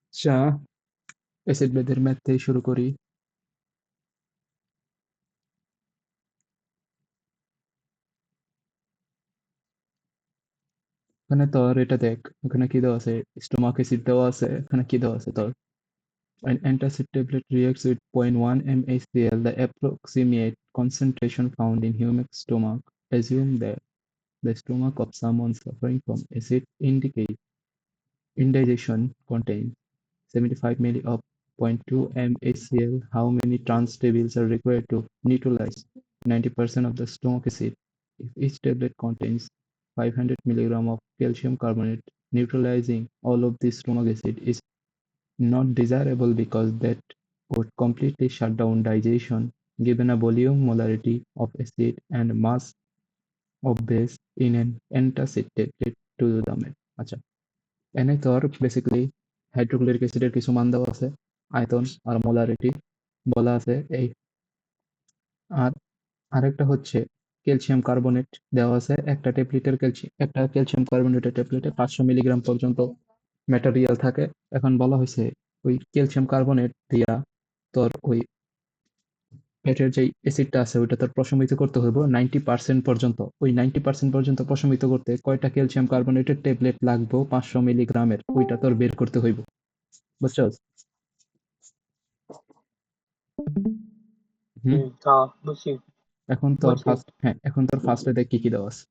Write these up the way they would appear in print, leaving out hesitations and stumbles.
আচ্ছা, অ্যাসিড বেদের ম্যাথ থেকে শুরু করি। এখানে তোর এটা দেখ, এখানে কি দেওয়া আছে? স্টোমাক অ্যাসিড দেওয়া আছে। এখানে কি দেওয়া আছে তোর? An antacid tablet reacts with 0.1 mHCl, the approximate concentration found in human stomach. Assume that the stomach of someone suffering from acid indigestion contains 75 ml of 0.2 mHCl. How many tables are required to neutralize 90% of the stomach acid? If each tablet contains 500 milligram of calcium carbonate, neutralizing all of the stomach acid is not desirable because that would completely shut down digestion, given a volume, molarity of acid, and mass of base in an antacid tablet to the meth. আচ্ছা, এনে তোর basically hydrochloric অ্যাসিডের কিছু মান দেওয়া আছে, আয়তন আর molarity বলা আছে এই। আর আরেকটা হচ্ছে ক্যালসিয়াম কার্বনেট দেওয়া আছে, একটা ক্যালসিয়াম কার্বনেটের ট্যাবলেটে 500 মিলিগ্রাম পর্যন্ত ম্যাটেরিয়াল থাকে। এখন বলা হয়েছে ওই ক্যালসিয়াম কার্বনেট দিয়া তোর ওই পেটের যে অ্যাসিডটা আছে ওইটা তোর প্রশমিত করতে হইব 90% পর্যন্ত। ওই 90% পর্যন্ত প্রশমিত করতে কয়টা ক্যালসিয়াম কার্বনেটের ট্যাবলেট লাগবে 500 মিলিগ্রামের, ওইটা তোর বের করতে হইব। বুঝছস? হুম। হ্যাঁ বুঝছি। এখন তোর ফার্স্টে দেখ কি কি দেওয়া আছে।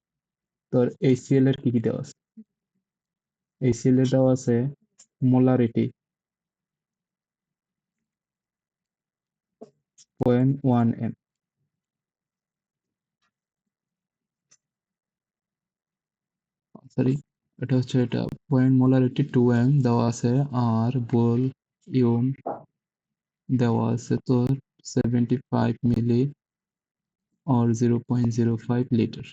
তোর HCl এর কি কি দেওয়া আছে? HCl এর দেওয়া আছে মোলারিটি 0.1 m, সরি এটা হচ্ছে এটা পয়েন্ট মোলারিটি 2m দেওয়া আছে। আর ভলিউম দেওয়া আছে তোর 75 মিলি or 0.05 লিটার।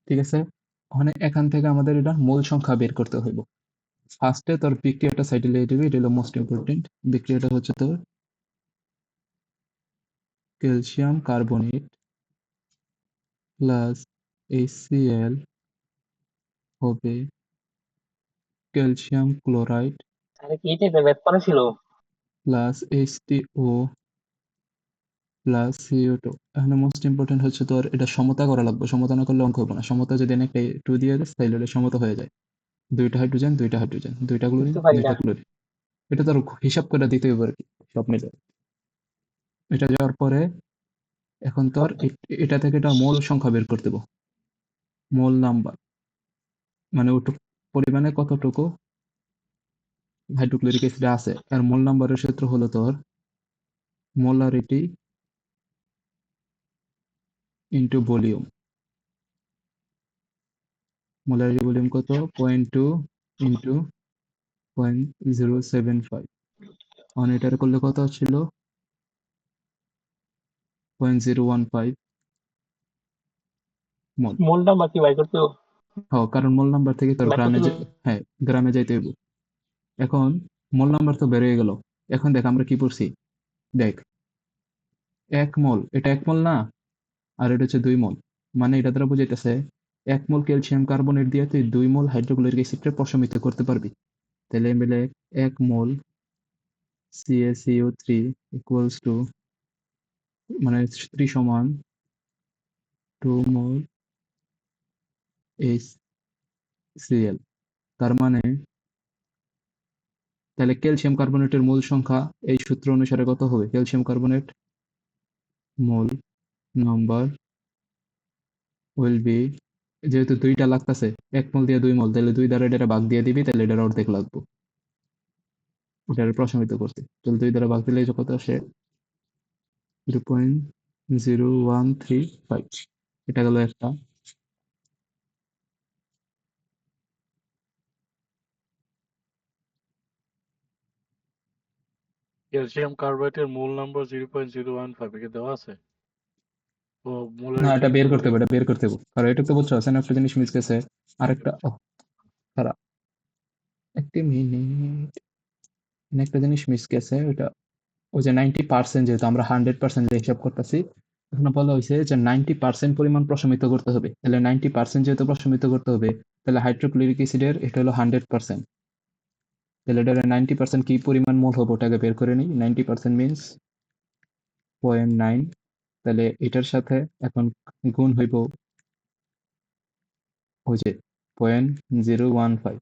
ঠিক আছে, ওখানে এখান থেকে আমাদের এটা মূল সংখ্যা বের করতে হইব। ফার্স্টে তোর বিক্রিয়াটা সাইডে লিখে দিবি, এটা হলো মোস্ট ইম্পর্টেন্ট। বিক্রিয়াটা হচ্ছে তোর ক্যালসিয়াম কার্বনেট প্লাস HCl হবে ক্যালসিয়াম ক্লোরাইড আরে কি টাইপের ম্যাথ করা ছিল? Plus H2O plus CO2। এখানে মোস্ট ইম্পর্টেন্ট হচ্ছে তোর এটা সমতা করা লাগবে, সমতা না করলে অঙ্ক হবে না। সমতা যদি একটা 2 দিয়ে দেয় তাহলে এটা সমতা হয়ে যায়। দুইটা হাইড্রোজেন দুইটা হাইড্রোজেন, দুইটা ক্লোরিন বুঝতে পারি না। দুইটা ক্লোরিন। এটা তোর হিসাব করে দিতে হবে আর কি, সব মিলে। এটা যাওয়ার পরে এখন তোর এটা থেকে এটা মোল সংখ্যা বের করতে দেবো। মোল নাম্বার মানে ওটুকু পরিমাণে কতটুকু হাইড্রোক্লোরিক অ্যাসিড আছে, আর মোল নাম্বারের সূত্র হলো তোর molarity into volume. Molarity volume কত? 0.2 ইন্টু 0.075। অন এটার করলে কত ছিল? 0.015 মোল। মূল নাম্বার কি বাই করতে হবে? কারণ মোল নাম্বার থেকে তোর বাই করতে হবে। হ্যাঁ গ্রামে যাইতে হইব। এখন মোল নাম্বার তো বের হয়ে গেল। এখন দেখ আমরা কি পড়ছি, দেখ 1 মোল, এটা 1 মোল না, আর এটা হচ্ছে 2 মোল। মানে এটা দ্বারা বোঝাইতেছে 1 মোল ক্যালসিয়াম কার্বনেট দিয়ে তুই 2 মোল হাইড্রোক্লোরিক অ্যাসিডকে প্রশমিত করতে পারবি। তাহলে মিলে 1 মোল CaCO3 ইকুয়ালস টু মানে 3 সমান 2 মোল HCl। তার মানে তাহলে ক্যালসিয়াম কার্বনেটের মোল সংখ্যা এই সূত্র অনুসারে কত হবে? Calcium carbonate mole number will be, যেহেতু দুইটা লাগতেছে 1 মোল দিয়ে 2 মোল, তাহলে 2 দ্বারা এটা ভাগ দিয়ে দিবি, তাহলে এটার অর্ধেক লাগবে ওটার প্রশমিত করতে। তাহলে 2 দ্বারা ভাগ দিলে এটা কত আসে? 0.0135। এটা গেল একটা। ক্যালসিয়াম কার্বাইডের মূল নাম্বার 0.015 একে দেওয়া আছে। ও না, মোলারিটি এটা বের ইনটু করতে হবে, ভলিউম। এটা বের করতে হবে, কারণ এটা তো বুঝছো আছে একটা জিনিস মিস গেছে। আরেকটা খারাপ, একটি মিনিট, একটা জিনিস মিস গেছে ওটা ওই যে 90% যেহেতু আমরা 100% হিসাব করতেছি, এখানে বলা হয়েছে যে 90% পরিমাণ প্রশমিত করতে হবে। তাহলে 90% যেহেতু প্রশমিত করতে হবে, তাহলে হাইড্রোক্লোরিক অ্যাসিডের এটা হলো 100%। তাহলে এটা 90% কি পরিমাণ মোল হবে ওটাকে বের করে নিই। 90% মিনস 0.9। তাহলে এটার সাথে এখন গুণ হইব ওই যে 0.015।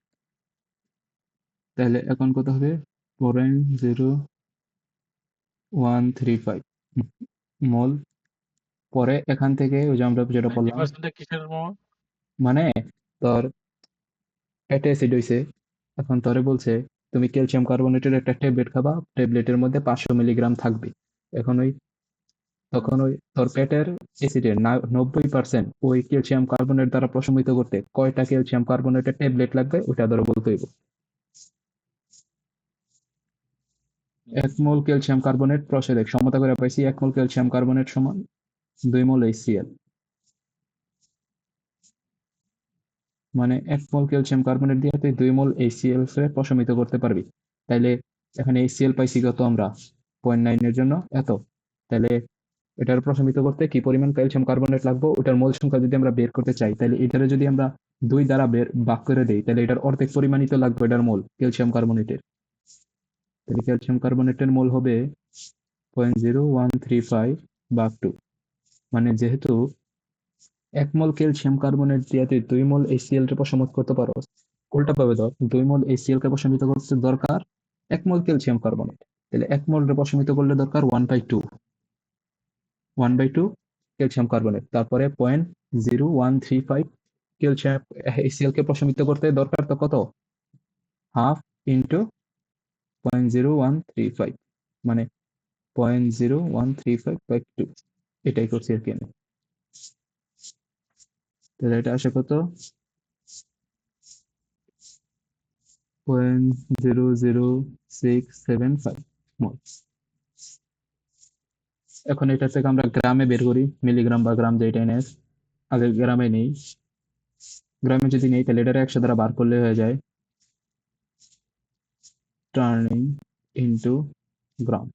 তাহলে এখন কত হবে? 0.0135 মোল। পরে এখান থেকে ওই যে আমরা যেটা বললাম, 90% কিসের মামা? মানে তোর ফ্যাটি অ্যাসিড হইছে। এখন তোরে বলছে তুমি ক্যালসিয়াম কার্বনেটের একটা ট্যাবলেট খাবা, ট্যাবলেটের মধ্যে 500 মিলিগ্রাম থাকবে। এখন তখন তোর পেটের অ্যাসিডের 90% ওই ক্যালসিয়াম কার্বনেট দ্বারা প্রশমিত করতে কয়টা ক্যালসিয়াম কার্বনেটের ট্যাবলেট লাগবে ওটা ধরো বলতে হইব। 1 মোল ক্যালসিয়াম কার্বনেট প্রসারেক সমতা করে পাইছি 1 মোল ক্যালসিয়াম কার্বনেট সমান 2 মোল HCl। মানে 1 মোল ক্যালসিয়াম কার্বনেট দিয়ে তুই 2 মোল HCl এর প্রশমিত করতে পারবি। তাইলে এখানে HCl পাইছি কত আমরা? 0.9 এর জন্য এত। তাহলে এটার প্রশমিত করতে কি পরিমাণ ক্যালসিয়াম কার্বনেট লাগবে ওটার মোল সংখ্যা যদি আমরা বের করতে চাই, তাহলে এটারে যদি আমরা 2 দ্বারা ভাগ করে দেই, তাহলে এটার অর্ধেক পরিমাণই তো লাগবে এটার মোল ক্যালসিয়াম কার্বনেটের। তাহলে ক্যালসিয়াম কার্বনেটের মোল হবে 0.0135 ভাগ 2। মানে যেহেতু 1 মোল ক্যালসিয়াম কার্বনেট দিয়ে তুই 2 মোল HCl কে প্রশমিত করতে পারো, উল্টা ভাবে ধর 2 মোল HCl কে প্রশমিত করতে দরকার 1 মোল ক্যালসিয়াম কার্বনেট। তাহলে 1 মোল রে প্রশমিত করলে দরকার 1/2 ক্যালসিয়াম কার্বনেট। তারপরে 0.0135 ক্যালসিয়াম HCl কে প্রশমিত করতে দরকার তো কত? হাফ ইন্টু 0.0135, মানে 0.0135/2। এটাই করছি আর কি আমি। তাহলে এটা আসে কত? 0.00675 মোল। এখন এটা থেকে আমরা গ্রামে বের করি, মিলিগ্রাম বা গ্রাম যেটাই নেয়। আগে গ্রামে নেই, গ্রামে যদি নেই তাহলে এটা 100 দ্বারা বার করলে হয়ে যায় টার্নিং ইন্টু গ্রাম।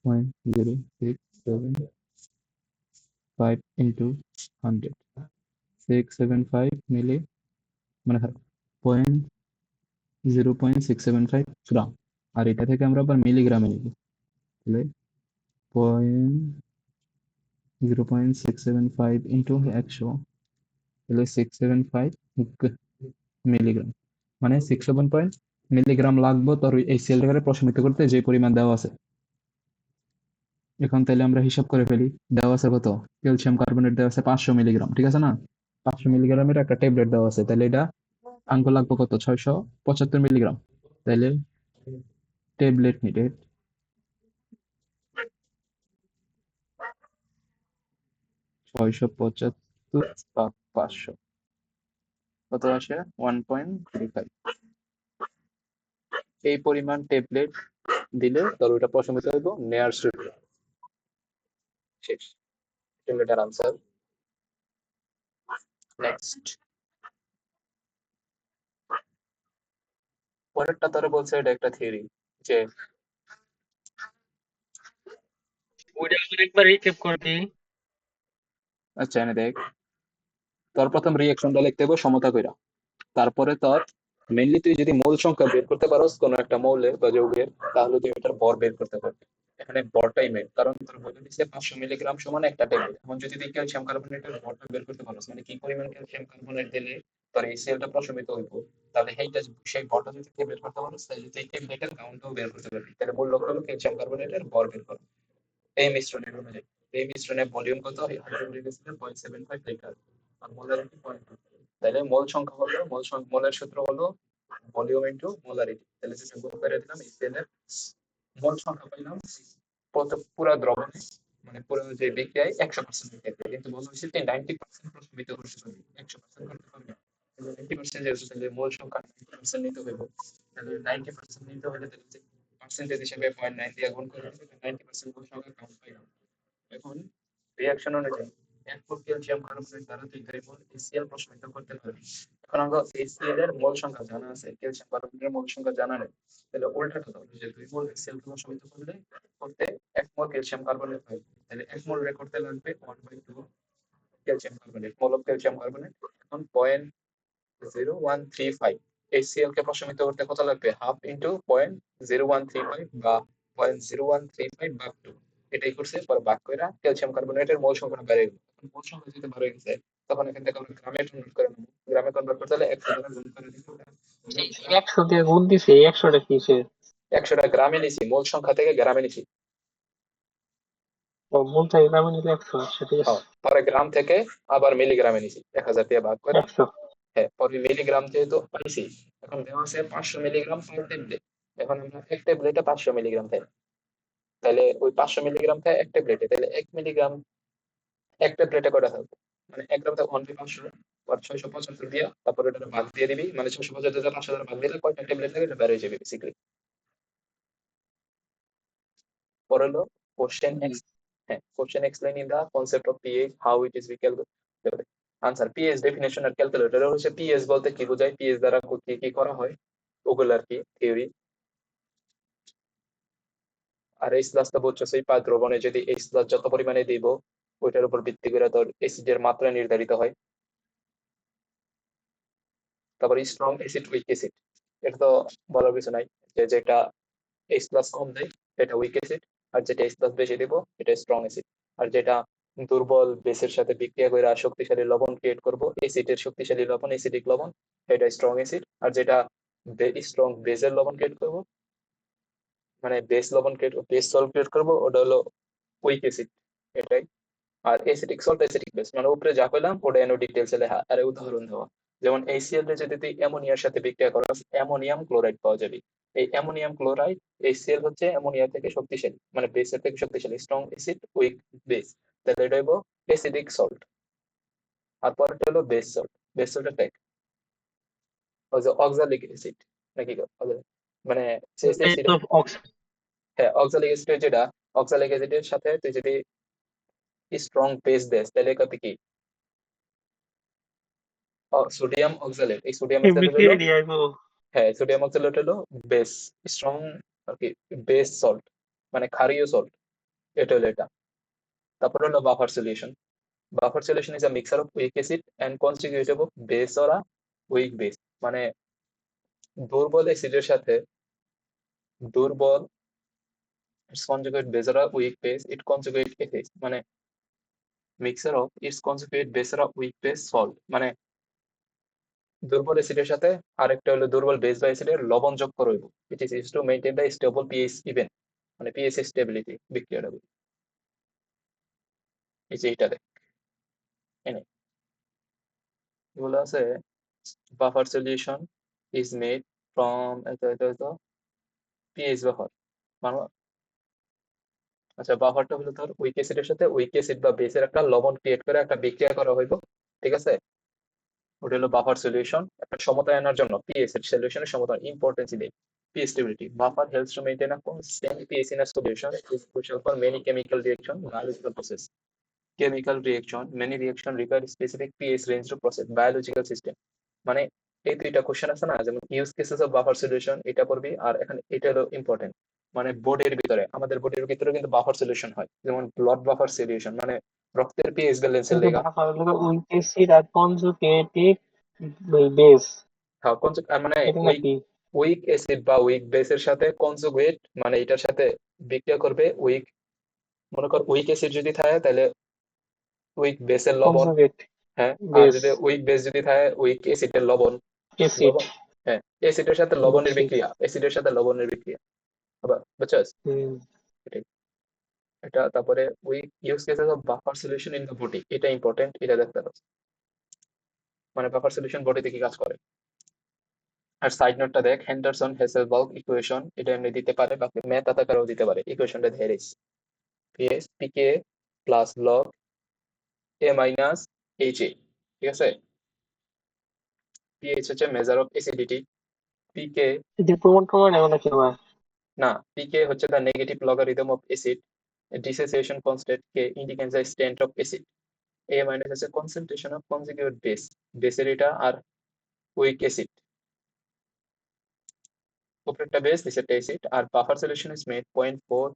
0.0675 ইন্টু 100, 675 মিলি, মানে 0.675 গ্রাম। আর এটা থেকে আমরা আবার মিলিগ্রামে নিব, তাহলে 0.675 ইন্টু 100, তাহলে 675 মিলিগ্রাম। মানে 67 মিলিগ্রাম লাগবে তোর এই সেলটাকে প্রশমিত করতে যে পরিমাণ দেওয়া আছে। এখন তাহলে আমরা হিসাব করে ফেলি। দেওয়া আছে কত? ক্যালসিয়াম কার্বনেট দেওয়া আছে 500 মিলিগ্রাম, ঠিক আছে না? 500 মিলিগ্রামের একটা ট্যাবলেট দেওয়া আছে, তাহলে এটা আঙ্ক লাগবে কত? 675 মিলিগ্রাম। তাহলে ট্যাবলেট নিডেড 675 ভাগ 500 কত আসে? 1.35। এই পরিমাণ ট্যাবলেট দিলে তোর ওটা প্রশমিত হইব নেয়ার সূত্র। শেষ। ট্যাবলেটের আনসার। নেক্সট পরেরটা তোরা বলছে এটা একটা থিওরি, যে ওইটা আবার একবার রিকেপ করে দিই। আচ্ছা এনে দেখ, তোর প্রথম রিঅ্যাকশনটা লিখতে হবে সমতা কইরা। তারপরে তোর মেইনলি তুই যদি মোল সংখ্যা বের করতে পারোস কোনো একটা মৌলের বা যৌগের, তাহলে তুই এটার ভর বের করতে পারবি। এখানে ভরটাই মেন, কারণ তোর বলে দিচ্ছে 500 মিলিগ্রাম সমান একটা ট্যাবলেট। এখন যদি তুই ক্যালসিয়াম কার্বনেটের ভরটা বের করতে পারোস, মানে কি পরিমাণ ক্যালসিয়াম কার্বনেট দিলে তোর এই সেলটা প্রশমিত হইব, তাহলে সেই ভরটা যদি তুই বের করতে পারোস, তাহলে তুই ট্যাবলেটের কাউন্টও বের করতে পারবি। তাহলে মূল লক্ষ্য হলো ক্যালসিয়াম কার্বনেটের ভর বের করা এই মিশ্রণের অনুযায়ী। এই মিশ্রণের ভলিউম কত? 0.75 লিটার আর মোলারিটি 0.2। তাহলে মোল সংখ্যা হলো মোলের সূত্র হলো ভলিউম ইনটু মোলারিটি। তাহলে যেটা গুণ করে দিলাম এই তেলের মোল সংখ্যা পাইলাম পুরো দ্রবণে, মানে পুরো যে বিক্রিয়ায় 100% বিক্রিয়া, কিন্তু বলা হয়েছে যে 90% প্রশমিত করতে পারবে, 100% করতে পারবে। 90% যেহেতু, তাহলে মোল সংখ্যা 90% নিতে হবে। তাহলে 90% নিতে হলে তাহলে পার্সেন্টেজ হিসেবে 0.9 দিয়ে গুণ করে দিলে 90% মোল সংখ্যা কাউন্ট পাইলাম। এখন রিঅ্যাকশন অনুযায়ী 1 মোল ক্যালসিয়াম কার্বনেট দ্বারা তুই 2 মোল HCl প্রশমিত করতে পারবি। এখন কারণ HCl এর মোল সংখ্যা জানা আছে, ক্যালসিয়াম কার্বনেটের মোল সংখ্যা জানা নেই, তাহলে উল্টাটা হবে যে 2 মোল HCl কে প্রশমিত করতে 1 মোল ক্যালসিয়াম কার্বনেট হয়, তাহলে 1 মোল করতে লাগবে 1/2 calcium carbonate, mole of calcium carbonate এখন 0.0135। HCl কে প্রশমিত করতে কত লাগবে? হাফ ইন্টু 0.0135 বা 0.0135 ভাগ 2, এটাই করছে, পরে ভাগ করে ক্যালসিয়াম কার্বনেটের মোল সংখ্যা বেড়ে গেল। মোল সংখ্যা যদি বেড়ে গেছে তখন এখান থেকে আমরা গ্রামে কনভার্ট করে নেবো, গ্রামে কনভার্ট করতে হলে 100 দ্বারা গুণ করে দিব। 100 দিয়ে গুণ দিছে, 100টা কিসের? 100টা গ্রামে নিছি, মোল সংখ্যা থেকে গ্রামে নিছি। মূল থেকে গ্রামে নিলে 100, আচ্ছা ঠিক আছে। পরে গ্রাম থেকে আবার মিলিগ্রামে নিছি, 1000 দিয়ে ভাগ করে। 100। হ্যাঁ, পরে মিলিগ্রাম যেহেতু পাইছি, এখন দেওয়া আছে 500 মিলিগ্রাম পার ট্যাবলেট, এখন আমরা এক ট্যাবলেটে 500 মিলিগ্রাম খাই, তাহলে ওই 500 মিলিগ্রাম খাই এক ট্যাবলেটে, তাহলে 1 মিলিগ্রাম এক ট্যাবলেটে কয়টা থাকবে, মানে 1 গ্রাম থেকে 500 আর 675 দিয়া তারপরে এটা ভাগ দিয়ে দিবি, মানে 675 500 দ্বারা ভাগ দিলে কয়টা ট্যাবলেট লাগে এটা বের হয়ে যাবে বেসিক্যালি। পরে হলো কোশ্চেন এক্স, হ্যাঁ, question explaining the concept of pH, how it is calculated. Answer, pH definition আর ক্যালকুলেটর হচ্ছে পিএইচ বলতে কি বোঝায়, পিএইচ দ্বারা কি কি করা হয় ওগুলো আর কি থিওরি। আর এইচ প্লাসটা বলছে সেই পাঁচ দ্রবণে যদি এইচ প্লাস যত পরিমাণে দিব ওইটার উপর ভিত্তি করে তোর অ্যাসিডের মাত্রা নির্ধারিত হয়। তারপর স্ট্রং অ্যাসিড, উইক অ্যাসিড, এটা তো বলার কিছু নাই, যে যেটা এইচ প্লাস কম দেয় এটা উইক অ্যাসিড, আর যেটা এইচ প্লাস বেশি দিব এটা স্ট্রং অ্যাসিড। আর যেটা দুর্বল বেসের সাথে বিক্রিয়া করে শক্তিশালী লবণ ক্রিয়েট করবো, অ্যাসিডের শক্তিশালী লবণ, অ্যাসিডিক লবণ, এটা স্ট্রং অ্যাসিড। আর যেটা স্ট্রং বেসের লবণ ক্রিয়েট করবো, মানে বেস লবণ ক্রিয়েট, বেস সল্ট ক্রিয়েট করবো, ওটা হলো উইক অ্যাসিড, এটাই। আর অ্যাসিডিক সল্ট, অ্যাসিডিক বেস, মানে উপরে যা পেলাম ওটা এনো ডিটেলস এ আরে উদাহরণ দেওয়া। যেমন HCl এর যদি তুই অ্যামোনিয়ার সাথে বিক্রিয়া করাস অ্যামোনিয়াম ক্লোরাইড পাওয়া যাবে। এই অ্যামোনিয়াম ক্লোরাইড, HCl হচ্ছে অ্যামোনিয়া থেকে শক্তিশালী, মানে বেসের থেকে শক্তিশালী, স্ট্রং অ্যাসিড উইক বেস, তাহলে এটা হইব অ্যাসিডিক সল্ট। আর পরেরটা হলো বেস সল্ট, বেস সল্টের টাইপ ওই যে অক্সালিক অ্যাসিড নাকি মানে Base of oxide. হ্যাঁ, অক্সালিক অ্যাসিড, যেটা অক্সালিক অ্যাসিডের সাথে তুই যদি স্ট্রং বেস দেস তাহলে কত কি সোডিয়াম অক্সালেট, এই সোডিয়াম অক্সালেট হলো, বিক্রিয়া দিয়ে আইবো। হ্যাঁ সোডিয়াম অক্সালেট হলো বেস, স্ট্রং আর কি বেস সল্ট, মানে ক্ষারীয় সল্ট, এটা হলো এটা। তারপর হলো buffer solution. Buffer solution is a mixture of weak acid and constitutive of base or a weak base, মানে দুর্বল অ্যাসিডের সাথে দুর্বল conjugate base or a weak base, it conjugate acid, মানে mixture of its conjugate base or a weak base salt, মানে দুর্বল অ্যাসিডের সাথে আরেকটা হলো দুর্বল বেস বা অ্যাসিডের লবণ যোগ করা হইব, it is used to maintain the stable pH even, মানে পিএইচ স্টেবিলিটি বিক্রিয়াটা। এই যে এইটা দেখ এনে এগুলো আছে, buffer solution is made from এত এত এত পিএইচ বাফার, মানে আচ্ছা বাফারটা হলো তোর উইক অ্যাসিডের সাথে উইক অ্যাসিড বা বেসের একটা লবণ ক্রিয়েট করে একটা বিক্রিয়া করা হইব, ঠিক আছে, ওটা হলো বাফার সলিউশন। একটা সমতা আনার জন্য পিএইচ সলিউশনের সমতা ইম্পর্টেন্স দেয়, pH stability. Buffer helps to maintain a constant pH in a solution. It is crucial for many chemical reaction, biological process. Chemical reaction, many reaction require specific pH range to process biological system. মানে এই দুইটা question আছে না, যেমন use cases of buffer solution এটা পড়বি, আর এখানে এটা হলো ইম্পর্টেন্ট, মানে বডির ভিতরে, আমাদের বডির ভিতরে কিন্তু বাফার সলিউশন হয়, যেমন ব্লাড বাফার সলিউশন, মানে রক্তের পিএইচ ব্যালেন্সের কিন্তু লেগা। বাফার হলো উইক অ্যাসিড আর কনজুগেটিভ বেস, হ্যাঁ, মানে এটা উইক নাকি? উইক অ্যাসিড বা উইক বেসের সাথে কনজুগেট, মানে এটার সাথে বিক্রিয়া করবে উইক, মনে কর উইক অ্যাসিড যদি থাকে তাহলে উইক বেসের লবণ, কনজুগেট হ্যাঁ, আর বেস যদি উইক বেস যদি থাকে উইক অ্যাসিডের লবণ, অ্যাসিড। লবণ, হ্যাঁ, অ্যাসিডের সাথে লবণের বুঝছি। বিক্রিয়া, অ্যাসিডের সাথে লবণের বিক্রিয়া, আবার বুঝছস হুম। এটাই। এটা তারপরে weak use cases of buffer solution in the body, এটা ইম্পর্টেন্ট, এটা দেখতে হবে, মানে বাফার সলিউশন বডিতে কি কাজ করে। আর সাইড নোটটা দেখ, হেন্ডারসন হেসেলবার্গ ইকুয়েশন, এটা এমনি দিতে পারে বা ম্যাথ আকারেও দিতে পারে, ইকুয়েশনটা ধরে PS pK plus log A minus H A, ঠিক আছে। পিএইচ হচ্ছে মেজার অফ অ্যাসিডিটি, পিকে এটা প্রমাণ প্রমাণ এমন নাকি আমার? না, পিকে হচ্ছে the negative logarithm of acid, dissociation constant K indicates the strength of acid, A minus হচ্ছে কনসেন্ট্রেশন অফ কনজুগেট বেস, বেসের এটা, আর উইক অ্যাসিড, উপরেরটা বেস নিচেরটা অ্যাসিড, আর buffer solution is made 0.4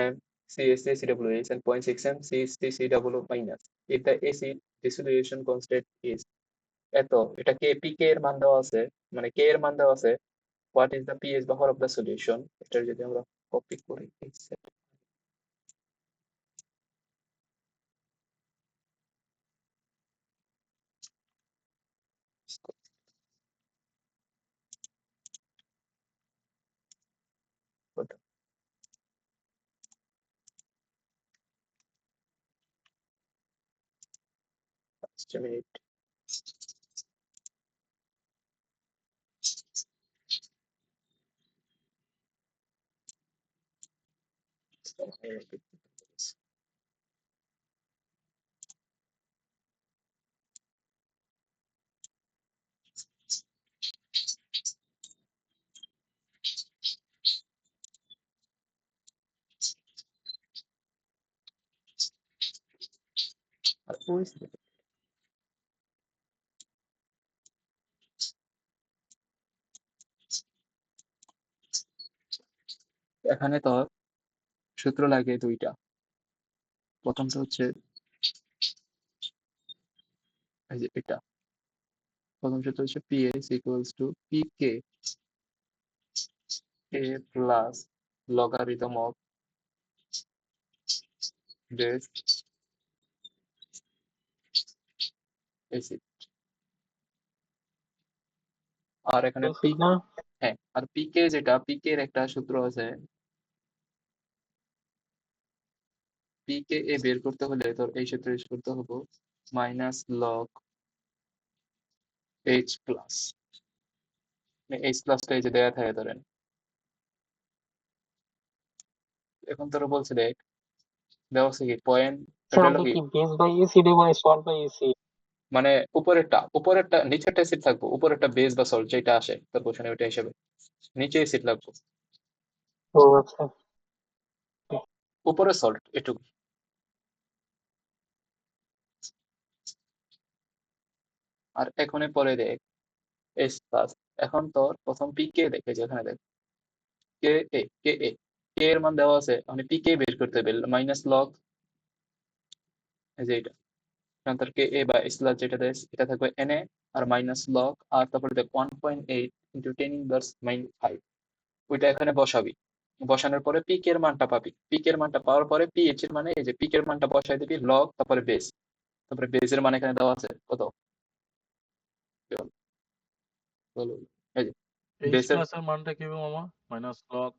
m CaCO2 and 0.6 m CaCO minus. If the acid dissolution constant is এত, এটা কে পিকে এর মান দেওয়া আছে, মানে কে এর মান দেওয়া আছে, what is the pH buffer of the solution, এটা যদি আমরা কপি করি just a minute. আর ওই এখানে তো সূত্র লাগে দুইটা। প্রথমটা হচ্ছে এই যে এটা, প্রথম সূত্র হচ্ছে pH equals to pK A plus logarithm of base acid. আর এখানে পি, না হ্যাঁ, আর পিকে যেটা, পিকে এর একটা সূত্র আছে, পিকে এ বের করতে হলে তোর এই সূত্র ইউজ করতে হবে, minus log H plus, H প্লাসটা এই যে দেয়া থাকে ধরেন। এখন তোরা বলছে দেখ, দেওয়া আছে কি পয়েন্ট, এটা হলো আমরা কি কি বেস বাই এসিড এবং সল্ট বাই এসিড? মানে উপরেরটা নিচেরটা অ্যাসিড থাকবো, উপরেরটা বেস বা সল্ট যেটা আসে তোর কোশ্চেনে ওইটা হিসেবে, নিচে অ্যাসিড লাগবে, ও আচ্ছা। উপরে সল্ট এটুকু। আর এখন পরে দেখ এস প্লাস, এখন তোর প্রথম পি কে দেখে যে এখানে দেখ কে এর মান দেওয়া আছে, মানে পি কে বের করতে হবে মাইনাস লগ এই যে এটা, কারণ তোর কে এ বা এস প্লাস যেটা দেয় এটা থাকবে এন এ, আর মাইনাস লগ, আর তারপরে দেখ 1.8 ইন্টু 10 ইনভার্স 5, ওইটা এখানে বসাবি। বসানোর পরে পিক এর মানটা পাবি, পিক এর মানটা পাওয়ার পরে পিএইচ এর মানে এই যে পিক এর মানটা বসাই দিবি লগ, তারপরে বেস, তারপরে বেসের মান এখানে দেওয়া আছে কত, বলো, এই যে এইচ বেসের, প্লাস এর মানটা কি হবে মামা? মাইনাস লগ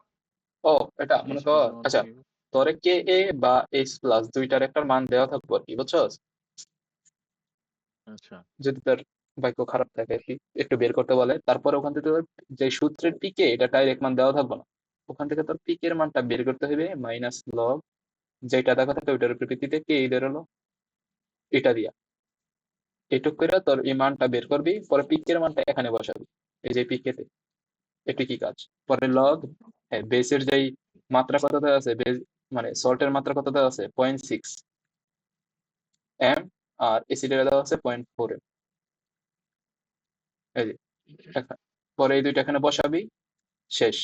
ও এটা মনে এইচ কর, প্লাস এর মানটা আচ্ছা কি হবে? তোরে কে এ বা এইচ প্লাস দুইটার একটা মান দেওয়া থাকবো আর কি, বুঝছস? আচ্ছা, যদি তার বাক্য খারাপ থাকে আর কি, একটু বের করতে বলে, তারপরে ওখান থেকে তোর যে সূত্রের পিকে এটা ডাইরেক্ট মান দেওয়া থাকবে না, ওখান থেকে তোর পিকের মানটা বের করতে হবে মাইনাস লগ যেটা দেখা থাকে ওইটার উপর ভিত্তিতে কে এদের হলো এটা দিয়া, এটুক করে তোর এই মানটা বের করবি, পরে পিকের মানটা এখানে বসাবি এই যে পিকেতে, এটি কি কাজ, পরে লগ, হ্যাঁ বেসের যেই মাত্রা কত দেওয়া আছে, বেস মানে সল্টের মাত্রা কত দেওয়া আছে 0.6 m, আর এসিডের দেওয়া আছে 0.4 m, এই যে পরে এই দুইটা এখানে বসাবি, শেষ,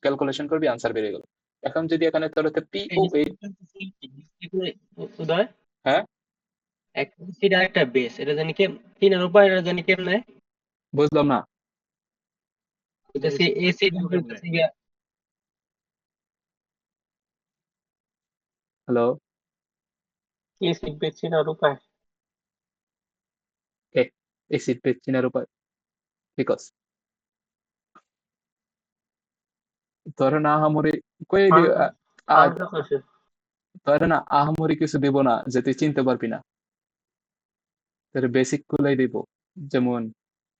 ক্যালকুলেশন করবি, আনসার বেরিয়ে গেল। এখন যদি এখানে তোর হচ্ছে পি ও এইচ, উদয়, হ্যাঁ একটা এসিড আর একটা বেস, এটা জানি কে চিনার উপায়, এটা জানি কেমনে? বুঝলাম না, হইতাছে এসিড কেমনে? হইতাছে গিয়া হ্যালো, এসিড বেস চিনার উপায়। এসিড বেস চিনার উপায়, বিকজ ধরে না আহামরি কই আনসার কোশ্চেন। ধরে না আহামরি কিছু দিব না যে তুই চিনতে পারবি না, তোর বেসিক গুলাই দিব, যেমন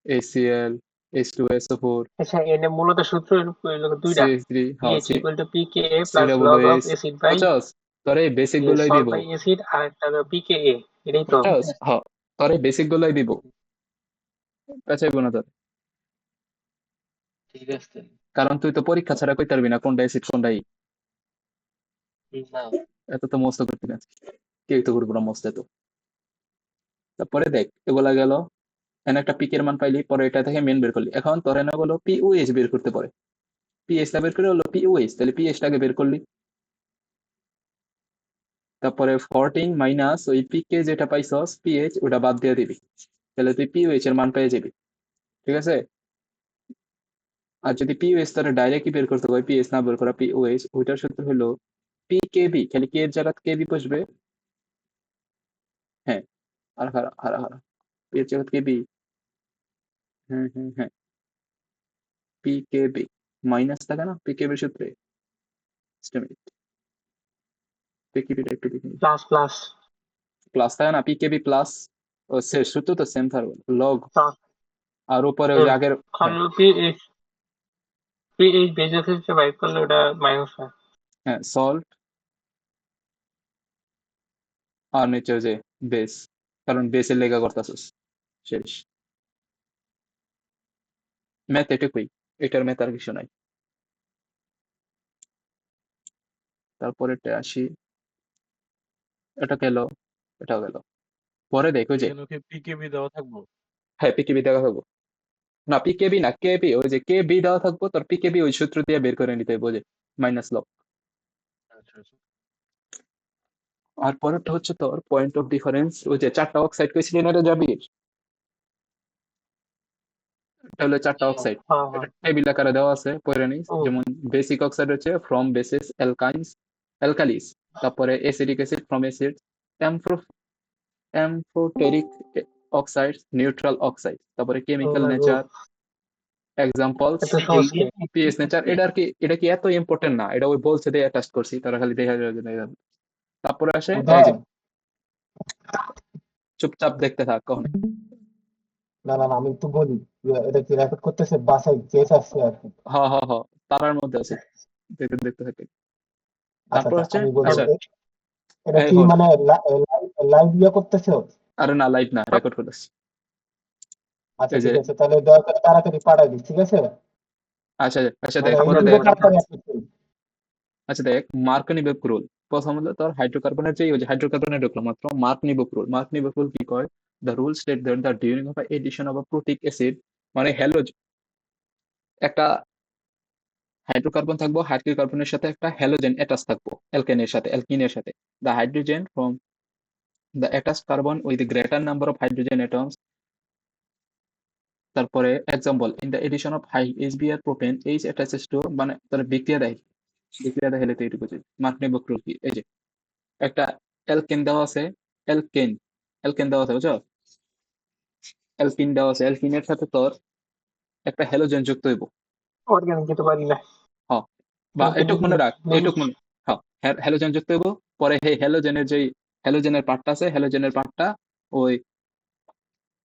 ACl, H2SO4, আচ্ছা, এনে মূলত সূত্র হইলো দুইটা, CH3, হ্যাঁ pH equal to pK A plus log of COOH, acid by বুঝছস? তোর এই বেসিক গুলাই সল্ট দিব, বাই এসিড, আর একটা হলো পিকে এ, এটাই তো? বুঝছস? হ্যাঁ, তোর এই বেসিক গুলাই দিব, পেঁচাইবো না তোর, ঠিক আছে। কারণ তুই তো পরীক্ষা ছাড়া কইতে পারবি না কোনটা অ্যাসিড কোনটা ই, না এত তো মস্ত করবি না, কেউ তো করবো না মস্ত এত। তারপরে দেখ এগুলা গেল, এখানে একটা পিকের মান পাইলি, পরে এটা থেকে মেন বের করলি। এখন তোর এনে বলো পিওএইচ বের করতে, পারে পিএইচ টা বের করে হলো পিওএইচ, তাহলে পিএইচ টাকে বের করলি। তারপরে 14 মাইনাস ওই পিকে যেটা পাইছস পিএইচ, ওটা বাদ দিয়ে দিবি, তাহলে তুই পিওএইচ এর মান পেয়ে যাবি। ঠিক আছে। আর যদি পিওএইচ তাহলে ডাইরেক্টলি বের করতে হয়, পিএইচ না বের করা পিওএইচ, ওইটার সূত্র হলো পি কেবি, খালি কে এর জায়গা কেবি বসবে। হ্যাঁ, আর হারা হারা হারা পি এর জায়গা কেবি। হ্যাঁ হ্যাঁ হ্যাঁ, পি কেবি মাইনাস থাকে না পি কেবির সূত্রে, পি কেবিটা একটু দেখি, প্লাস প্লাস প্লাস থাকে না পি কেবি প্লাস, ও সূত্র তো সেম থাকবে, লগ প্লাস আর উপরে ওই যে আগের। হ্যাঁ পিএইচ বেজে থেকে বাইর করলে ওটা মাইনাস হয়। হ্যাঁ, সল্ট আর নিচে ওই যে বেস, কারণ বেসের লেখা করতেছিস। শেষ, ম্যাথ এটুকুই, এটার ম্যাথ আর কিছু নাই। তারপরে আসি, এটা গেল, এটাও গেল। পরে দেখো যে, এখানে কি পিকেবি দেওয়া থাকবো? হ্যাঁ পিকেবি দেখা থাকবো, না পিকেবি না কেবি, ওই যে কে বি দেওয়া থাকবো, তোর পিকেবি ওই সূত্র দিয়ে বের করে নিতে বোঝে, মাইনাস লগ। আচ্ছা আচ্ছা। আর পরেরটা হচ্ছে তোর পয়েন্ট অফ ডিফারেন্স, ওই যে চারটা অক্সাইড কইছিলি না রে জাবির, এটা হলো চারটা অক্সাইড। হ্যাঁ হ্যাঁ। এটা টেবিল আকারে দেওয়া আছে, পড়ে নিস। ও যেমন বেসিক অক্সাইড হচ্ছে ফ্রম বেসিস অ্যালকাইন্স অ্যালকালিস, তারপরে acidic acid from acid, amphoteric oxide neutral oxide, তারপরে কেমিক্যাল লাগো নেচার এক্সাম্পলস, এত সহজ কি? PH nature. এটা কি এত ইম্পর্টেন্ট না, এটা ওই বলছে দিয়ে অ্যাটাচ করছি, তারা খালি দেখা যাবে। তারপরে আসে এই যে, উদয়, চুপচাপ দেখতে থাক কখন। না না না, আমি একটু বলি যে এটা কি রেকর্ড করতেছে বাসায় কেস আসছে আর কি। হ হ হ, তারার মধ্যে আছে, দেখতে দেখতে থাকে। আচ্ছা তারপর আচ্ছা, হচ্ছে, আমি বলি আচ্ছা এটা এই কি হল, মানে লাইভ ইয়ে করতেছে? আরে না লাইভ না, রেকর্ড করতেছি। আচ্ছা এই যে, ঠিক আছে, তাহলে দয়া করে তাড়াতাড়ি পাঠাই দিস, ঠিক আছে? আচ্ছা আচ্ছা মানে দেখ, পরে ইউটিউবে দেখ, তাড়াতাড়ি আপলোড করি। আচ্ছা দেখ, মার্ক নিবে রুল। প্রথম হলো তোর হাইড্রোকার্বনের যে ওই যে হাইড্রোকার্বনে ঢুকলো মাত্র, মার্ক নিবে রুল। মার্ক নিবে রুল কি কয়, the rule state that the during of addition of a protic acid, মানে হ্যালো, একটা হাইড্রোকার্বন থাকবো, হাইড্রোকার্বনের সাথে একটা হ্যালোজেন অ্যাটাচ থাকবো, অ্যালকিনের সাথে, the hydrogen from the attach carbon with greater number of hydrogen atoms. তারপরে example, in the addition of high HBr propene H attaches to, মানে তার বিক্রিয়া দেয়, বিক্রিয়া দেয়, হেলে তো এইটুকু। মার্ক নেব রুল কি, এই যে একটা অ্যালকেন দেওয়া আছে, অ্যালকেন অ্যালকেন দেওয়া আছে বুঝছো, অ্যালকিন দেওয়া আছে, অ্যালকিনের সাথে তোর একটা হ্যালোজেন যুক্ত হইব। অর্গানিক যেতে পারি না। হ, বা এটুক মনে রাখ, লেবু এটুক মনে, হ্যাঁ, হ্যালোজেন যুক্ত হইব। পরে সেই হ্যালোজেনের যেই হ্যালোজেনের পার্টটা আছে, হ্যালোজেনের পার্টটা ওই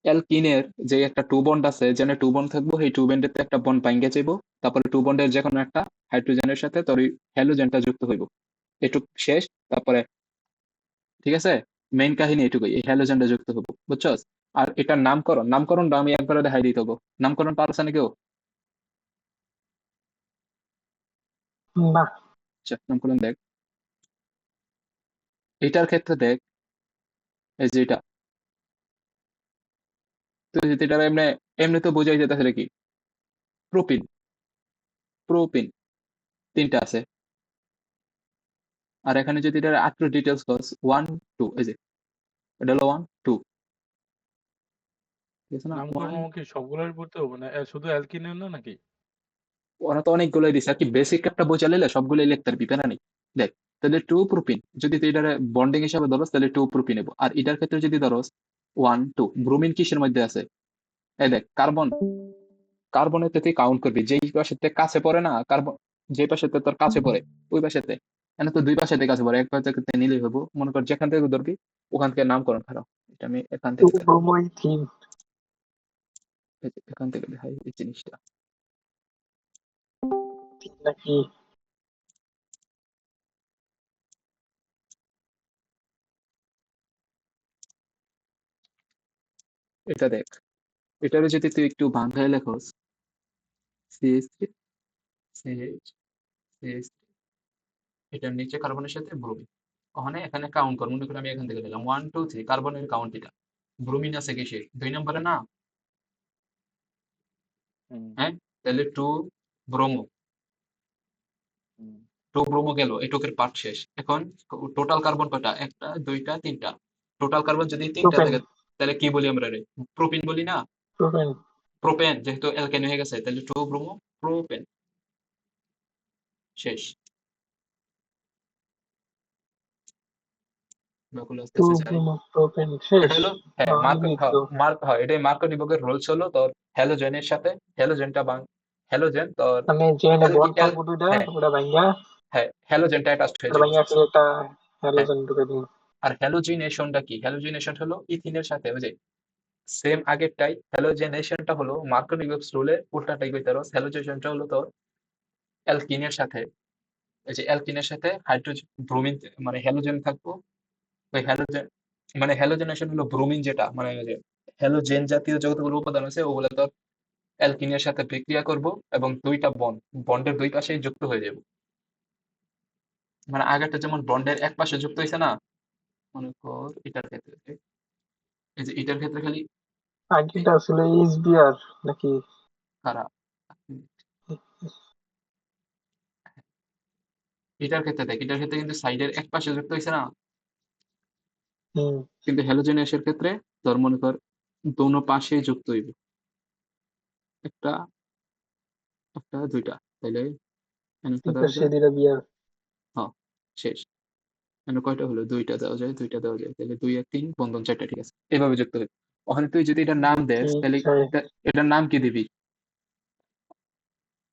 অ্যালকিনের যে একটা টু বন্ড আছে, যেখানে টু বন্ড থাকবো, সেই টু বন্ডের একটা বন্ড ভাঙ্গে যাইব, তারপরে টু বন্ডের যে কোনো একটা হাইড্রোজেনের সাথে তোর ওই হ্যালোজেনটা যুক্ত হইব। এটুক শেষ। তারপরে ঠিক আছে, মেইন কাহিনী এটুকুই, এই হ্যালোজেনটা যুক্ত হবো, বুঝছস। আর এটার নামকরণটা আমি একবারে দেখাই দিতে হবো। নামকরণ পারছে না কেউ? না। আচ্ছা, নামকরণ দেখ, এটার ক্ষেত্রে দেখ, এই যে এটা, তো যদি এটা এমনি, এমনি তো বোঝাই যেতেছে কি, প্রোপিন, প্রোপিন তিনটা আছে। আর এখানে যদি এটা আরেকটু ডিটেলস কস, 1 2, এই যে এটা হলো 1 2, ঠিক আছে না, নামকরণ কি সবগুলোই পড়তে হবে না? শুধু অ্যালকিনের না নাকি? ওরা তো অনেকগুলোই দিছে, আর কি বেসিক একটা বোঝা লিখলে সবগুলোই লিখতে পারবি, প্যারা নেই। দেখ, তাহলে 2 প্রোপিন, যদি তুই এটার বন্ডিং হিসাবে ধরস তাহলে 2 প্রোপিন নেবো। আর এটার ক্ষেত্রে যদি ধরস 1 2, ব্রোমিন কিসের মধ্যে আছে, এই দেখ কার্বন, কার্বনের তুই কাউন্ট করবি, যেই পাশেতে কাছে পড়ে না কার্বন, যে পাশেতে তোর কাছে পড়ে ওই পাশেতে, এখানে তো দুই পাশেতে কাছে পড়ে, এক পাশে নিলেই হবো, মনে কর যেখান থেকে ধরবি ওখান থেকে নামকরণ খারাপ। এটা আমি এখান থেকে দেখাই, ব্রোমোই থিম এই যে এখান থেকে দেখাই এই জিনিসটা। নাকি? এটা দেখ, এটারে যদি তুই একটু ভাঙায় লেখস, CH3 CH CH, এটার নিচে কার্বনের সাথে ব্রোমিন, ওখানে এখানে কাউন্ট কর, মনে করি আমি এখান থেকে দিলাম 1 2 3, কার্বনের কাউন্ট এটা, ব্রোমিন আছে কিসে 2 নম্বরে না, হুম, হ্যাঁ, তাহলে 2 ব্রোমো হুম। 2 ব্রোমো গেল, এটুকের পার্ট শেষ। এখন টোটাল কার্বন কয়টা? একটা, দুইটা, তিনটা। টোটাল কার্বন যদি তিনটা প্রোপেন থাকে তাহলে কি বলি আমরা রে? প্রোপিন বলি না? প্রোপেন প্রোপেন যেহেতু অ্যালকেন হয়ে গেছে তাহলে 2 ব্রোমো প্রোপেন শেষ। বাকিগুলো আস্তে টু আস্তে যাই। ব্রোমো প্রোপেন শেষ। এটা হলো হ্যাঁ অনেক তো এটাই মার্কোনিভের রুলস হলো তোর হ্যালোজেনের সাথে হ্যালোজেনটা হ্যালোজেন তোর মানে যেখানে অ্যালকি বন্ড থাকবো দুইটা হ্যাঁ ওটা ভাঙ্গা হ্যাঁ হ্যালোজেনটা অ্যাটাচড হয়ে ওটা যাবে। ভাঙ্গা আসলে একটা হ্যাঁ, হ্যালোজেন ঢুকে দিন। আর হ্যালোজিনেশনটা কি? হ্যালোজিনেশন হলো ইথিনের সাথে ওই যে সেম আগেরটাই। হ্যালোজেনেশনটা হলো মার্কোনিভের রুলের উল্টাটাই কইতে পারো। হ্যালোজেনেশনটা হলো তোর অ্যালকিনের সাথে ওই যে অ্যালকিনের সাথে হাইড্রোজেন ব্রোমিন মানে হ্যালোজেন থাকবো। ওই হ্যালোজেন মানে হ্যালোজেনেশন হলো ব্রোমিন যেটা মানে ওই যে হ্যালোজেন জাতীয় যতগুলো উপাদান আছে ওগুলো তোর অ্যালকিনের সাথে বিক্রিয়া করব এবং দুইটা বন্ডের দুই পাশেই যুক্ত হয়ে যাব। মানে আগেরটা যেমন বন্ডের এক পাশে যুক্ত হয়েছে না, মনে কর এটার ক্ষেত্রে এই যে এটার ক্ষেত্রে খালি আগেরটা আসলে এইচবিআর নাকি? খারাপ। এটার ক্ষেত্রে দেখ, এটার ক্ষেত্রে কিন্তু সাইডের এক পাশে যুক্ত হয়েছে না, হুম কিন্তু হ্যালোজেনেসের ক্ষেত্রে তোর মনে কর দোনো পাশে যুক্ত হইবে, একটা একটা দুইটা, তাইলে এখানে দুই দেওয়া পাশে যায়। দুইটা বিয়ার। হ্যাঁ শেষ। এখানে কয়টা হলো? দুইটা দেওয়া যায়, দুইটা দেওয়া যায়, তাহলে 2 আর 3 বন্ধন 4টা, ঠিক আছে, এভাবে যুক্ত হবে। ওখানে তুই যদি এটার নাম দেস ঠিক তাহলে আছে। এটার নাম কি দিবি?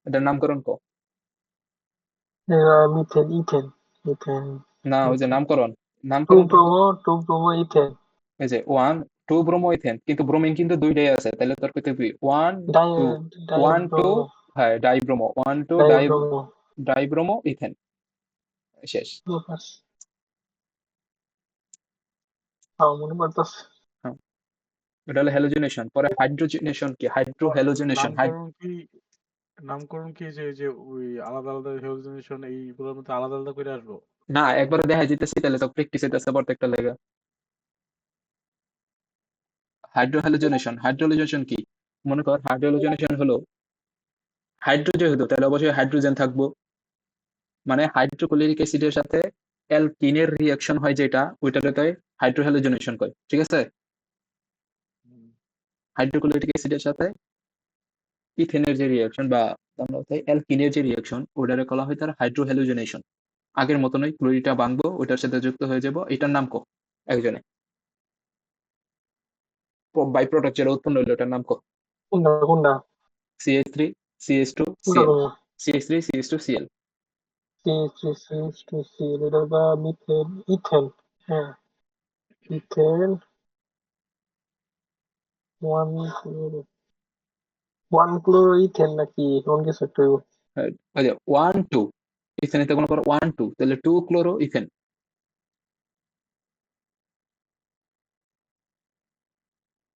এটার নামকরণ ক। মিথেন ইথেন ইথেন না ওই যে ইথেন নামকরণ, টু নামকরণ করবো। ব্রোমো টু ব্রোমো ইথেন এই যে 2 ব্রোমো ইথেন, কিন্তু ব্রোমিন কিন্তু দুইটাই আছে, তাহলে তোর কইতে হবে 1 ডাই 2 1 2 ডাইব্রোমো হ্যাঁ ডাইব্রোমো 1 2 ডাইব্রোমো ডাইব্রোমো ইথেন শেষ। মনে পড়তেছে। হ্যাঁ, এটা হলো হ্যালোজেনেশন। পরে হাইড্রোজেনেশন কি? হাইড্রো তো হ্যালোজেনেশন। নামকরণ কি যে ওই আলাদা আলাদা হ্যালোজেনেশন এইগুলোর মধ্যে আলাদা আলাদা করে আসবো? না একবারে দেখা যাইতেছি তাহলে তো প্র্যাকটিস হইতেছে প্রত্যেকটা লেগা। হাইড্রোহ্যালোজেনেশন কি? মনে কর হাইড্রোহ্যালোজেনেশন হলো হাইড্রো যেহেতু তাহলে অবশ্যই হাইড্রোজেন থাকবো, মানে হাইড্রোক্লোরিক অ্যাসিডের সাথে অ্যালকিনের রিঅ্যাকশন হয় যেটা, ওইটাকে তাই হাইড্রোহ্যালোজেনেশন কয়, ঠিক আছে। হুম, হাইড্রোক্লোরিক অ্যাসিডের সাথে ইথেনের যে রিঅ্যাকশন বা আমরা তাই অ্যালকিনের যে রিঅ্যাকশন ওটারে বলা হয় তার হাইড্রোহ্যালোজেনেশন। আগের মতনই ক্লোরিনটা ভাঙবো, ওইটার সাথে যুক্ত হয়ে যাব, এটার নাম ক একজনে। বাই প্রোডাক্ট যেটা উৎপন্ন হলো ওটার নাম ক। কোনটা কোনটা CH3 CH2 কোনটা Cl, কোনটা CH3 CH2 Cl। CH3CH2 এটা বা মিথেন ইথেন। হ্যাঁ ethane one one chloro ethane নাকি এমন কিছু একটা হইবো। ওই যে 1 2 ইথেনেতে কোনো 1 2 তাহলে 2 ক্লোরো ইথেন।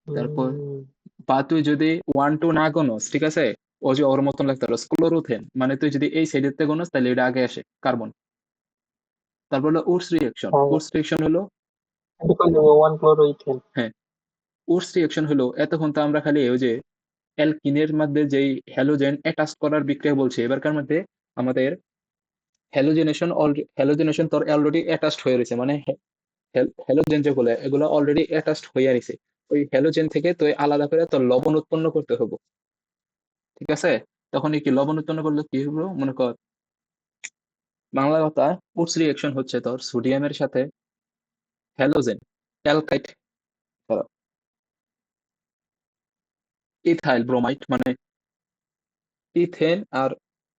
তারপর হুম, বা তুই যদি 1 2 না গণস, ঠিক আছে, ও যে ওর মতন লাগতে পারো ক্লোরোথেন, মানে তুই যদি এই সাইডেতে গণস তাহলে এটা আগে আসে কার্বন। তারপর হলো উডস রিঅ্যাকশন। হ্যাঁ উডস রিঅ্যাকশন হলো এটা কই দেবো ওয়ান ক্লোরো ইথেন। হ্যাঁ উডস রিঅ্যাকশন হলো এতক্ষণ তো আমরা খালি ওই যে অ্যালকিনের মধ্যে যেই হ্যালোজেন অ্যাটাচ করার বিক্রিয়া বলছি, এবারকার মধ্যে আমাদের হ্যালোজেনেশন তোর অলরেডি অ্যাটাচড হয়ে রয়েছে, মানে হ্যালোজেন যেগুলো এগুলো অলরেডি অ্যাটাচড হয়ে রয়েছে। ওই হ্যালোজেন থেকে তুই আলাদা করে তোর লবণ উৎপন্ন করতে হবে, ঠিক আছে। তখন কি লবণ উৎপন্ন করলে কি হলো মনে কর, বাংলা কথা উডস রিঅ্যাকশন হচ্ছে তোর সোডিয়ামের সাথে হ্যালোজেন অ্যালকাইড ইথাইল ব্রোমাইড, মানে ইথেন আর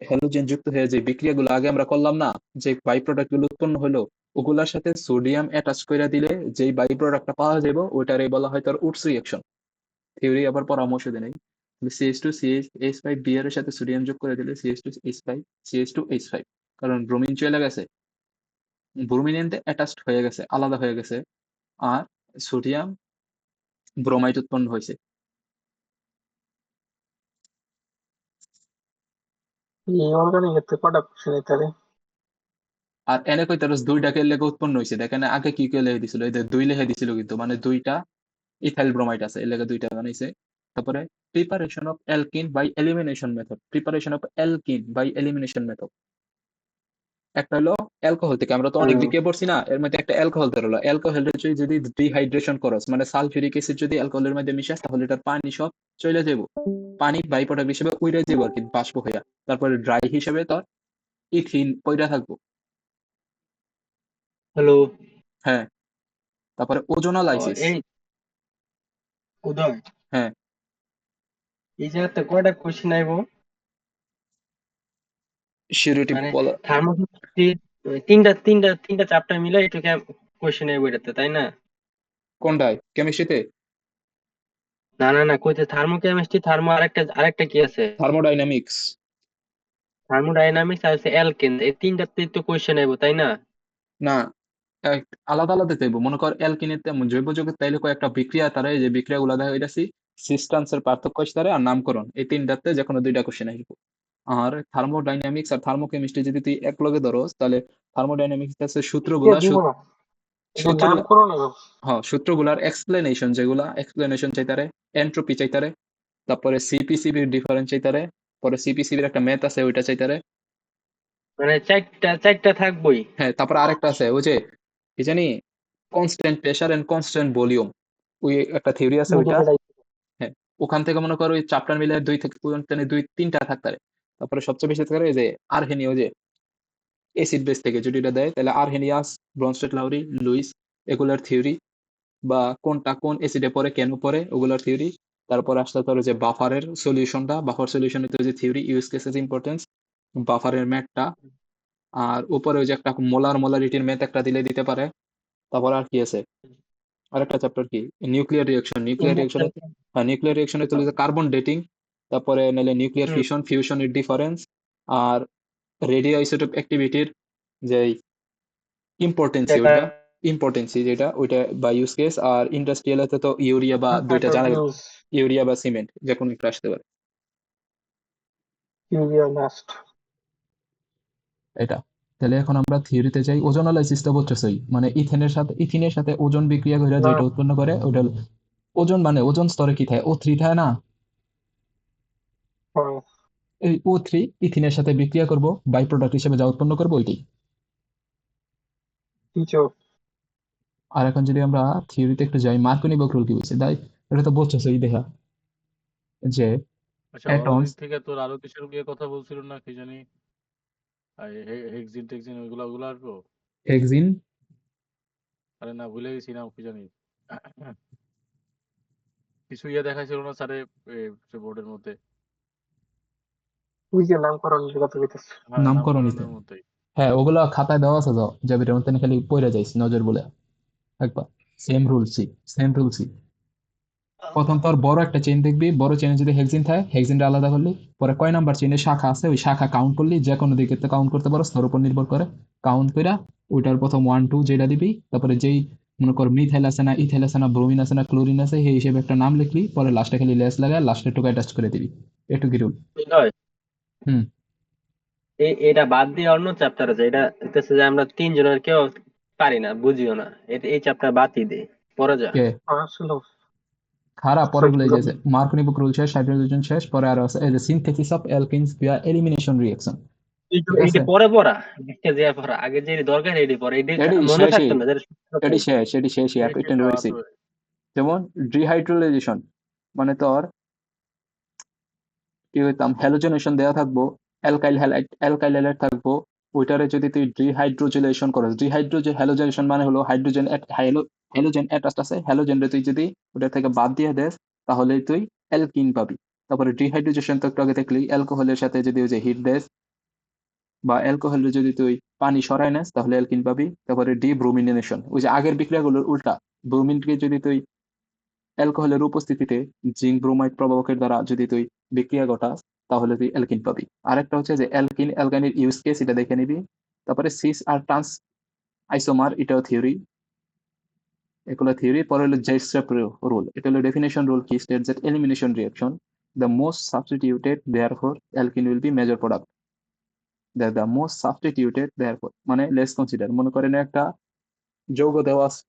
হ্যালোজেন যুক্ত হয়ে যে বিক্রিয়াগুলো আগে আমরা করলাম না, যে বাই প্রোডাক্ট গুলো উৎপন্ন হলো, ওগুলার সাথে সোডিয়াম অ্যাটাচ করে দিলে যেই বাই প্রোডাক্টটা পাওয়া যাবে ওইটারে বলা হয় তার উডস রিঅ্যাকশন। থিওরি আবার পরামর্শ দেয় নাই। CH2 CH5 বিয়ার এর সাথে সোডিয়াম যোগ করে দিলে CH2H5 CH2H5, কারণ ব্রোমিন চলে গেছে, ব্রোমিন এনতে অ্যাটাচড হয়ে গেছে, আলাদা হয়ে গেছে, আর সোডিয়াম ব্রোমাইড উৎপন্ন হয়েছে। এই অর্গানিক এতে কটা কোশ্চেন এটারে? আর এনে কই তার দুইটাকে লেগে উৎপন্ন হয়েছে দেখেন, আগে কি কে লেগে দিছিল, এই যে দুই লেগে দিছিল কিন্তু, মানে দুইটা ইথাইল ব্রোমাইড আছে এর লেগে দুইটা বানাইছে। তারপরে preparation of alkene by elimination method. Preparation of alkene by elimination method. একটা হলো অ্যালকোহল থেকে, আমরা তো অনেক বিক্রিয়া পড়ছি না, এর মধ্যে একটা অ্যালকোহল ধরলো, অ্যালকোহলের যদি ডিহাইড্রেশন করস মানে সালফিউরিক অ্যাসিড যদি অ্যালকোহলের মধ্যে মিশাস তাহলে এটার পানি সব চলে যাব, পানি বাই প্রোডাক্ট হিসেবে উইরা যাবো আর কি, বাষ্প হইয়া। তারপরে ড্রাই হিসেবে তোর ইথিন পইরা থাকবো। হ্যালো। হ্যাঁ, তারপরে ওজোনালাইসিস। এই উদয়, হ্যাঁ, এই জায়গাতে কয়টা কোশ্চেন আইব? সিউরিটি মানে বলা। থার্মোকেমিস্ট্রি তিনটা চ্যাপ্টার মিলে একটু কোশ্চেন আইব এটাতে, তাই না? কোনটায়? কেমিস্ট্রিতে? না কইতে থার্মোকেমিস্ট্রি, আরেকটা কি আছে? থার্মোডাইনামিক্স। থার্মোডাইনামিক্স আর হচ্ছে অ্যালকেন, এই তিনটাতে তো কোশ্চেন আইব, তাই না? না, আলাদা আলাদা চাইবো। মনে কর অ্যালকিনের জৈব যৌগের তাইলে কয়েকটা বিক্রিয়া, তারা এই যে বিক্রিয়া গুলা দেখা হইতাছি সিস্টেন্সের পার্থক্য তারে আর নামকরণ, এই তিনটাতে যে কোনো দুইটা কোশ্চেন আসবো। আর থার্মোডাইনামিক্স আর থার্মোকেমিস্ট্রি যদি তুই এক লগে ধরস তাহলে থার্মোডাইনামিক্স আছে এটা দিব না, এটা সূত্র নামকরণ হবে। হ্যাঁ, সূত্রগুলার এক্সপ্লেনেশন, যেগুলা এক্সপ্লেনেশন চাইতারে, এন্ট্রপি চাইতারে, তারপরে সিপিসিবির ডিফারেন্স চাইতারে, পরে সিপিসিবির একটা ম্যাথ আছে ওইটা চাইতারে। মানে চারটা থাকবই। হ্যাঁ, তারপরে আরেকটা আছে ওই যে কি জানি constant pressure and constant volume, ওই একটা থিওরি আছে ওইটা। হ্যাঁ, ওখান থেকে মনে করো ওই চ্যাপ্টার মিলে দুই তিনটা থাকতে পারে। তারপরে সবচেয়ে বেশি থাকতে পারে এই যে আর্হেনিয়া, ওই যে এসিড বেস থেকে যদি এটা দেয় তাহলে আর্হেনিয়াস, ব্রনস্টেড লাউরি, লুইস, এগুলার থিওরি, বা কোনটা কোন এসিডে পড়ে কেন পড়ে ওগুলার থিওরি। তারপর আসতে পারে যে বাফারের সলিউশনটা, বাফার সলিউশনের যে থিওরি, ইউজ কেসেস, ইম্পর্টেন্স, বাফারের ম্যাথটা। আর উপরে ওই যে একটা মোলারিটির ম্যাথ একটা দিলে দিতে পারে। তারপর আর কি আছে, আরেকটা চ্যাপ্টার কি, নিউক্লিয়ার রিঅ্যাকশন। নিউক্লিয়ার রিঅ্যাকশনে তুলে কার্বন ডেটিং, তারপরে নাহলে নিউক্লিয়ার ফিউশনের ডিফারেন্স, আর রেডিও আইসোটোপ অ্যাক্টিভিটির যে ইম্পর্টেন্সি যেটা ওইটা বা ইউজ কেস। আর ইন্ডাস্ট্রিয়াল তো ইউরিয়া বা দুইটা জানা গেল, ইউরিয়া বা সিমেন্ট যে কোনো একটা আসতে পারে। এটা তাহলে এখন আমরা থিওরিতে যাই। ওজোনালাইসিসটা বুঝছই, মানে ইথিনের সাথে ওজন বিক্রিয়া করে যেটা উৎপন্ন করে ওটা ওজন, মানে ওজন স্তরে কি থাকে, O3 থাকে না, এই O3 ইথিনের সাথে বিক্রিয়া করব, বাই প্রোডাক্ট হিসেবে যা উৎপন্ন করবো ওইটাই। আর এখন যদি আমরা থিওরিতে একটু যাই, মার্কনি বক্রুল কি বলছে তাই, এটা তো বুঝছই দেখা যে আচ্ছা, অ্যাটমস, অনেকদিন থেকে তোর আরো কিছুর নিয়ে কথা বলছিল না, কি জানি হেক্সিন টেক্সিন ওগুলো আসবো। হেক্সিন, আরে না, ভুলে গেছি নাম কি জানি। কিছু দেখাইছিল না স্যারে বোর্ডের মধ্যে। হ্যাঁ, নামকরণিতে। নামকরণের মধ্যেই। হ্যাঁ, ওগুলো খাতায় দেওয়া আছে, তো জাবিরের মধ্যে খালি পড়ে যাইস নজর বলে একবার। Same rule C. প্রথম তোর বড় একটা চেইন দেখবি, বড় চেইনে যদি হেক্সিন থাকে হেক্সিনটা আলাদা করলি, পরে কয় নাম্বার চেইনে শাখা আছে ওই শাখা কাউন্ট করলি, যে কোনো দিকে তো কাউন্ট করতে পারো, তোর উপর নির্ভর করে। কাউন্ট কইরা ওইটার প্রথম 1 2 যেটা দিবি, তারপরে যেই মনে কর মিথাইল আছে না, ইথাইল আছে না, ব্রোমিন আছে না, ক্লোরিন আছে, সেই হিসেবে একটা নাম লিখলি, পরে লাস্টে খালি লেস লাগায় লাস্টে টুকাই টাচ করে দিবি। এটুকি রুল। উদয়, হুম। এটা বাদ দিয়ে অন্য চ্যাপ্টার আছে, এটা হইতেছে যে আমরা তিনজনের কেউ পারি না, বুঝিও না, এই চ্যাপ্টার বাদই দে, পরে যা। কে খারাপ, পরে গুলো যে মার্কনি বুক রুল শেষ, হাইড্রোজেন শেষ, পরে আর আছে এই যে synthesis of alkenes via elimination reaction. ঠিক এইটা আছে, পরে পড়া, দেখতে যে পড়া আগে যে দরকার এটি পরে, এটি এডি মনে শেষই, থাকতো না যেটা এডি শেষই একটা রয়েছে। যেমন ডিহাইড্রোলাইজেশন, মানে তোর কি হইতাম, হ্যালোজেনেশন দেওয়া থাকবো, অ্যালকাইল হ্যালাইড থাকবো, ওইটারে যদি তুই ডিহাইড্রোজেনেশন করস, হ্যালোজেনেশন মানে হলো হ্যালোজেন অ্যাটাচড আছে, হ্যালোজেন তুই যদি ওটা থেকে বাদ দিয়ে দেস তাহলে তুই অ্যালকিন পাবি। তারপরে ডিহাইড্রোজেশন তো একটু আগে দেখলি, অ্যালকোহলের সাথে যদি ওই যে হিট দেস বা অ্যালকোহলের যদি তুই পানি সরাই নেস তাহলে অ্যালকিন পাবি। তারপরে ডিব্রোমিনেশন, ওই যে আগের বিক্রিয়াগুলোর উল্টা, ব্রোমিনকে যদি তুই অ্যালকোহলের উপস্থিতিতে জিঙ্ক ব্রোমাইড প্রভাবকের দ্বারা যদি তুই বিক্রিয়া ঘটাস তাহলে তুই অ্যালকিন পাবি। আরেকটা হচ্ছে যে অ্যালকাইনের ইউজ কেস, এটা দেখে নিবি। তারপরে সিস আর ট্রান্স আইসোমার, এটাও থিওরি, এগুলো থিওরি। পরে হলো জেটস্ট্র্যাপ রুল, এটা হলো ডেফিনেশন রুল কি state that elimination reaction the most substituted therefore alkyne will be major product, the most substituted therefore মানে লেস কনসিডার। মনে করেন একটা যৌগ দেওয়া আছে,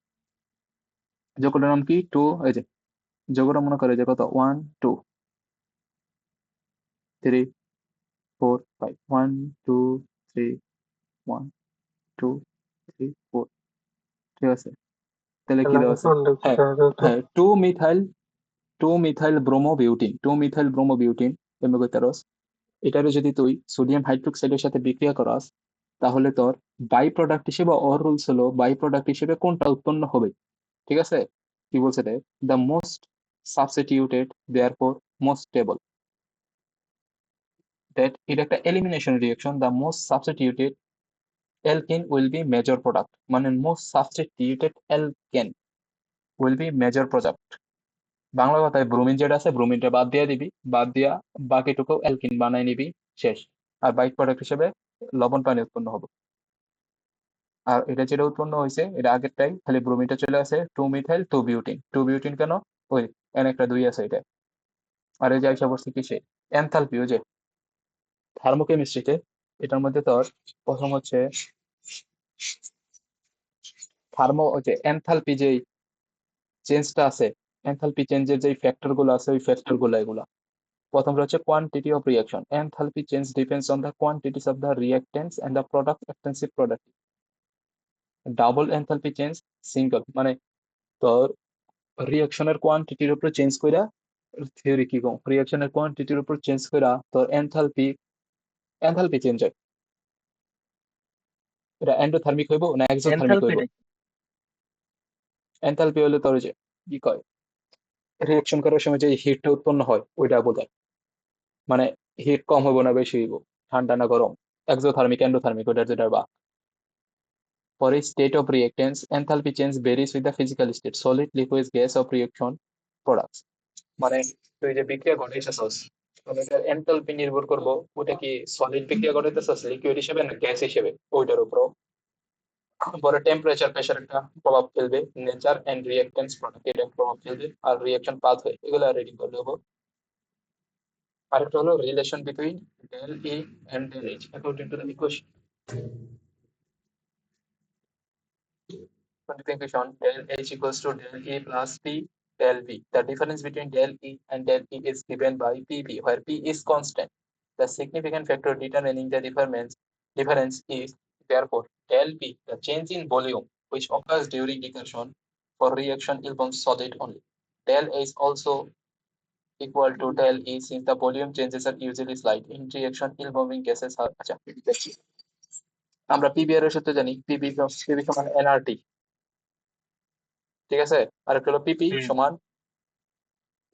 যৌগটার নাম কি টু, এই যে যৌগটা মনে করে যে কত 1 2, 3 4 5 1 2 3 1 2 3 4 ঠিক আছে তাহলে কি দেওয়া আছে হ্যাঁ হ্যাঁ 2 মিথাইল ব্রোমোবিউটিন এমনি কইতে পারোস এটারে যদি তুই সোডিয়াম হাইড্রোক্সাইডের সাথে বিক্রিয়া করাস তাহলে তোর বাই প্রোডাক্ট হিসেবে অর রুলস হলো বাই প্রোডাক্ট হিসেবে কোনটা উৎপন্ন হবে ঠিক আছে কি বলছে রে the most substituted therefore most stable that এটা একটা elimination reaction the most substituted alkene will be major product মানে most substituted alkene will be major product Bangla কথায় ব্রোমিন যেটা আছে ব্রোমিনটা বাদ দিয়ে দিবি বাদ দিয়া বাকিটুকু অ্যালকিন বানাই নিবি শেষ আর বাইক প্রোডাক্ট হিসেবে লবণ পানি উৎপন্ন হবে আর এটা যেটা উৎপন্ন হয়েছে এটা আগেরটাই খালি ব্রোমিনটা চলে আসে 2 মিথাইল 2 বিউটিন কেন ওই এন একটা 2 আছে এটা আর এই যে আইসা বলছি কিসে এনথালপি ওই যে থার্মোকেমিস্ট্রিতে এটার মধ্যে তোর প্রথম হচ্ছে ওই যে এনথালপি যে চেঞ্জটা আছে এনথালপি চেঞ্জের যে ফ্যাক্টর গুলো আছে ওই ফ্যাক্টর গুলো এগুলা প্রথমটা হচ্ছে quantity of reaction enthalpy change depends on the quantities of the reactants and the product extensive product double enthalpy change single মানে তোর রিয়াকশনের কোয়ান্টিটির উপর চেঞ্জ কইরা থিওরি কি কম রিয়াকশনের কোয়ান্টিটির উপর চেঞ্জ কইরা তোর এনথালপি চেঞ্জ হয় এটা এন্ডোথার্মিক হইব না এক্সোথার্মিক হইব এনথালপি এনথালপি হলে তোর ওই যে কি কয় রিয়াকশন করার সময় যে হিটটা উৎপন্ন হয় ওইটা বোঝায় মানে হিট কম হইব না বেশি হইব ঠান্ডা না গরম এক্সোথার্মিক এন্ডোথার্মিক ওইটার যেটা বা For a state of reactants, enthalpy change varies with the physical state, solid, liquid, gas of reaction products. মানে তুই যে বিক্রিয়া ঘটাইতেছস মানে এটার এনথালপি নির্ভর করবো ওটা কি সলিড বিক্রিয়া ঘটাইতেছস লিকুইড হিসেবে না গ্যাস হিসেবে ওইটার উপর পরে টেম্পারেচার প্রেসার একটা প্রভাব ফেলবে নেচার এন্ড রিঅ্যাকট্যান্টস প্রোডাক্ট এটা প্রভাব ফেলবে আর রিঅ্যাকশন পাথওয়ে এগুলো রিডিং করলে হবো আরেকটা হলো relation between del E and del H according to the equation Multiplication del H equals to del E plus P del V. The difference between del E and del E is given by PV, where P is constant. The significant factor determining the difference is therefore del P, the change in volume which occurs during decussion for reaction involves solid only. Del A is also equal to del E since the volume changes are usually slight. In reaction involving gases are আচ্ছা দেখছি আমরা PBR এর সূত্র জানি PB সমান nRT ঠিক আছে আর একটা হলো পিপি সমান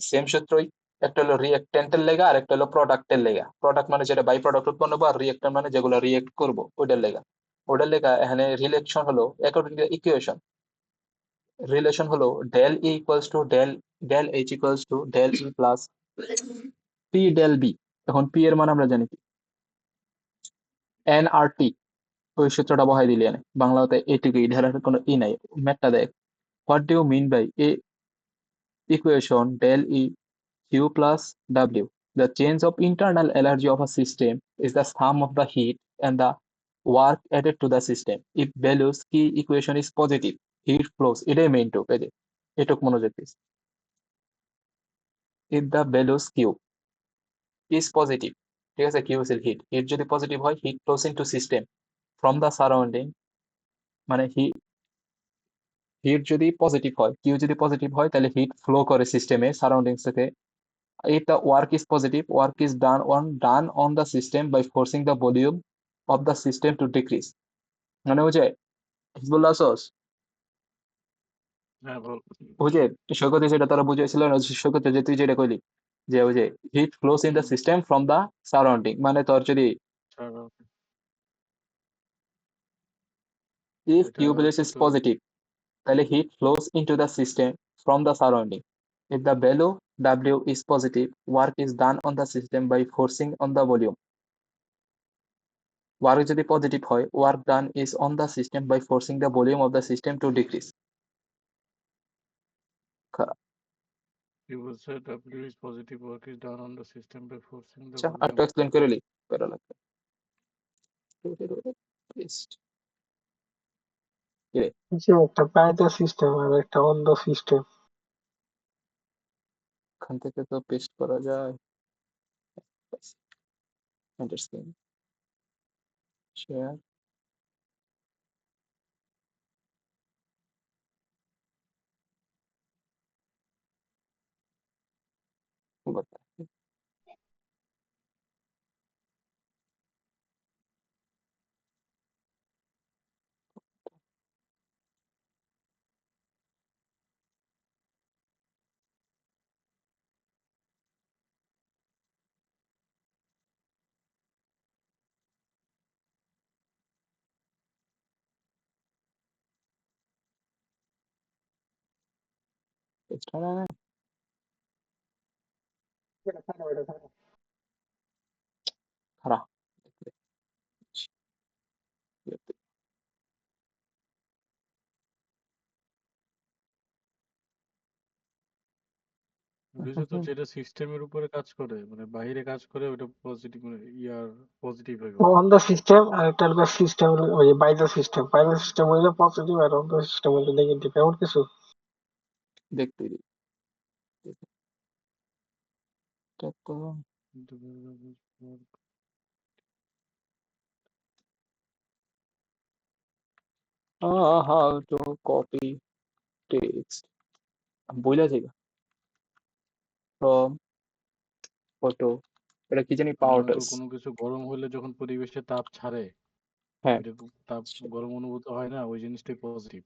সেম সূত্রই একটা হলো রিঅ্যাকট্যান্টের লেগা আর একটা হলো প্রোডাক্টের লেগা প্রোডাক্ট মানে যেটা বাই প্রোডাক্ট উৎপন্ন হবে আর রিঅ্যাক্ট্যান্ট মানে যেগুলো রিঅ্যাক্ট করব ওটার লেগা এখানে রিলেশন হলো অ্যাকর্ডিং টু ইকুয়েশন রিলেশন হলো del E equals to del H equals to del E plus P del V এখন পি এর মান আমরা জানি কি এন আর টি ওই সূত্রটা বহাই দিলি এনে বাংলাতে এটুকু ঢেরার কোনো নাই ম্যাথটা দেখ what do you mean by a equation del E Q plus W. The change of internal energy of a system is the sum of the heat and the work added to the system. If values key equation is positive, heat flows. এটাই main two পেজে এটুক মনোযোগ this if the values Q is positive ঠিক আছে Q is heat যদি positive হয় heat flows into system from the surrounding মানে hit যদি পজিটিভ হয় কিউ যদি পজিটিভ হয় তাহলে হিট ফ্লো করে সিস্টেমে সারাউন্ডিংস থেকে if the work is positive, work is done on the system by forcing the volume of the system to decrease. মানে ওই যে হিজবুল্লাহ সস হ্যাঁ বল ওই যে সৈকতে যেটা তারা বুঝেছিল না সৈকতে যে তুই যেটা কইলি যে ওই যে heat flows in the system from the surrounding মানে তোর যদি if Q value is positive তাহলে heat flows into the system from the surrounding if the value W is positive work is done on the system by forcing on the volume work যদি positive হয় work done is on the system by forcing the volume of the system to decrease You will say W is positive, work is done on the system by forcing the আচ্ছা volume. আরেকটু explain করে লি করা লাগবে যে একটা পায়দা system আর একটা অন্ধ system এখান থেকে তো পেস্ট করা যায় enter screen, share. বলতে চেষ্টা না এটা ছাড়ো, এটা ছাড়ো। খারাপ বুঝছো তো, যেটা সিস্টেমের উপরে কাজ করে মানে বাইরে কাজ করে ওটা পজিটিভ ইয়ার পজিটিভ হয়ে গেল। অন দ্য সিস্টেম আর একটা হলো সিস্টেম, ওই by the system, by the system হইলে পজিটিভ আর অন দ্য সিস্টেম হইলে নেগেটিভ, এমন কিছু। দেখতে দিই এটা তো how to copy text বইলা যাইবা from photo এটা কি জানি পাওয়ার মনে করো টাচ কোনো কিছু গরম হলে যখন পরিবেশে তাপ ছাড়ে, হ্যাঁ ওইটা তাপ গরম অনুভূত হয় না, ওই জিনিসটাই পজিটিভ।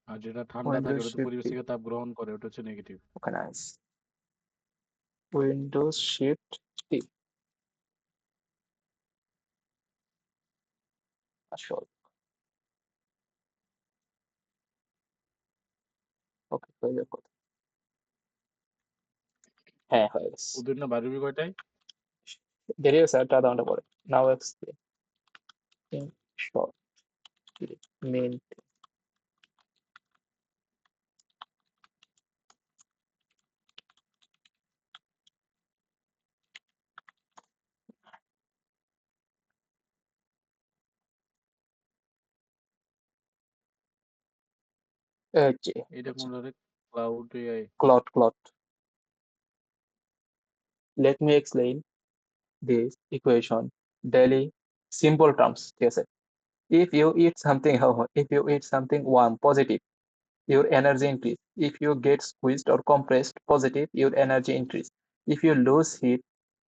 আর যেটা ঠান্ডা থাকে উইন্ডোজ ওটা তো শিফট পরিবেশ থেকে তাপ গ্রহণ করে, ওটা হচ্ছে negative. Okay nice Windows shift T আসল ওকে হয়ে যাবে কথা হ্যাঁ হয়ে গেছে ওদের না বাড়বি কয়টায়? দেরি হয়েছে একটা আধা ঘন্টা পরে নাও এক্সপ্লেন শর্ট মেন এটা কোন ক্লাউড এআই? ক্লট let me explain this equation daily simple terms ঠিক আছে if you eat something if you eat something warm positive your energy increase if you get squeezed or compressed positive your energy increase if you lose heat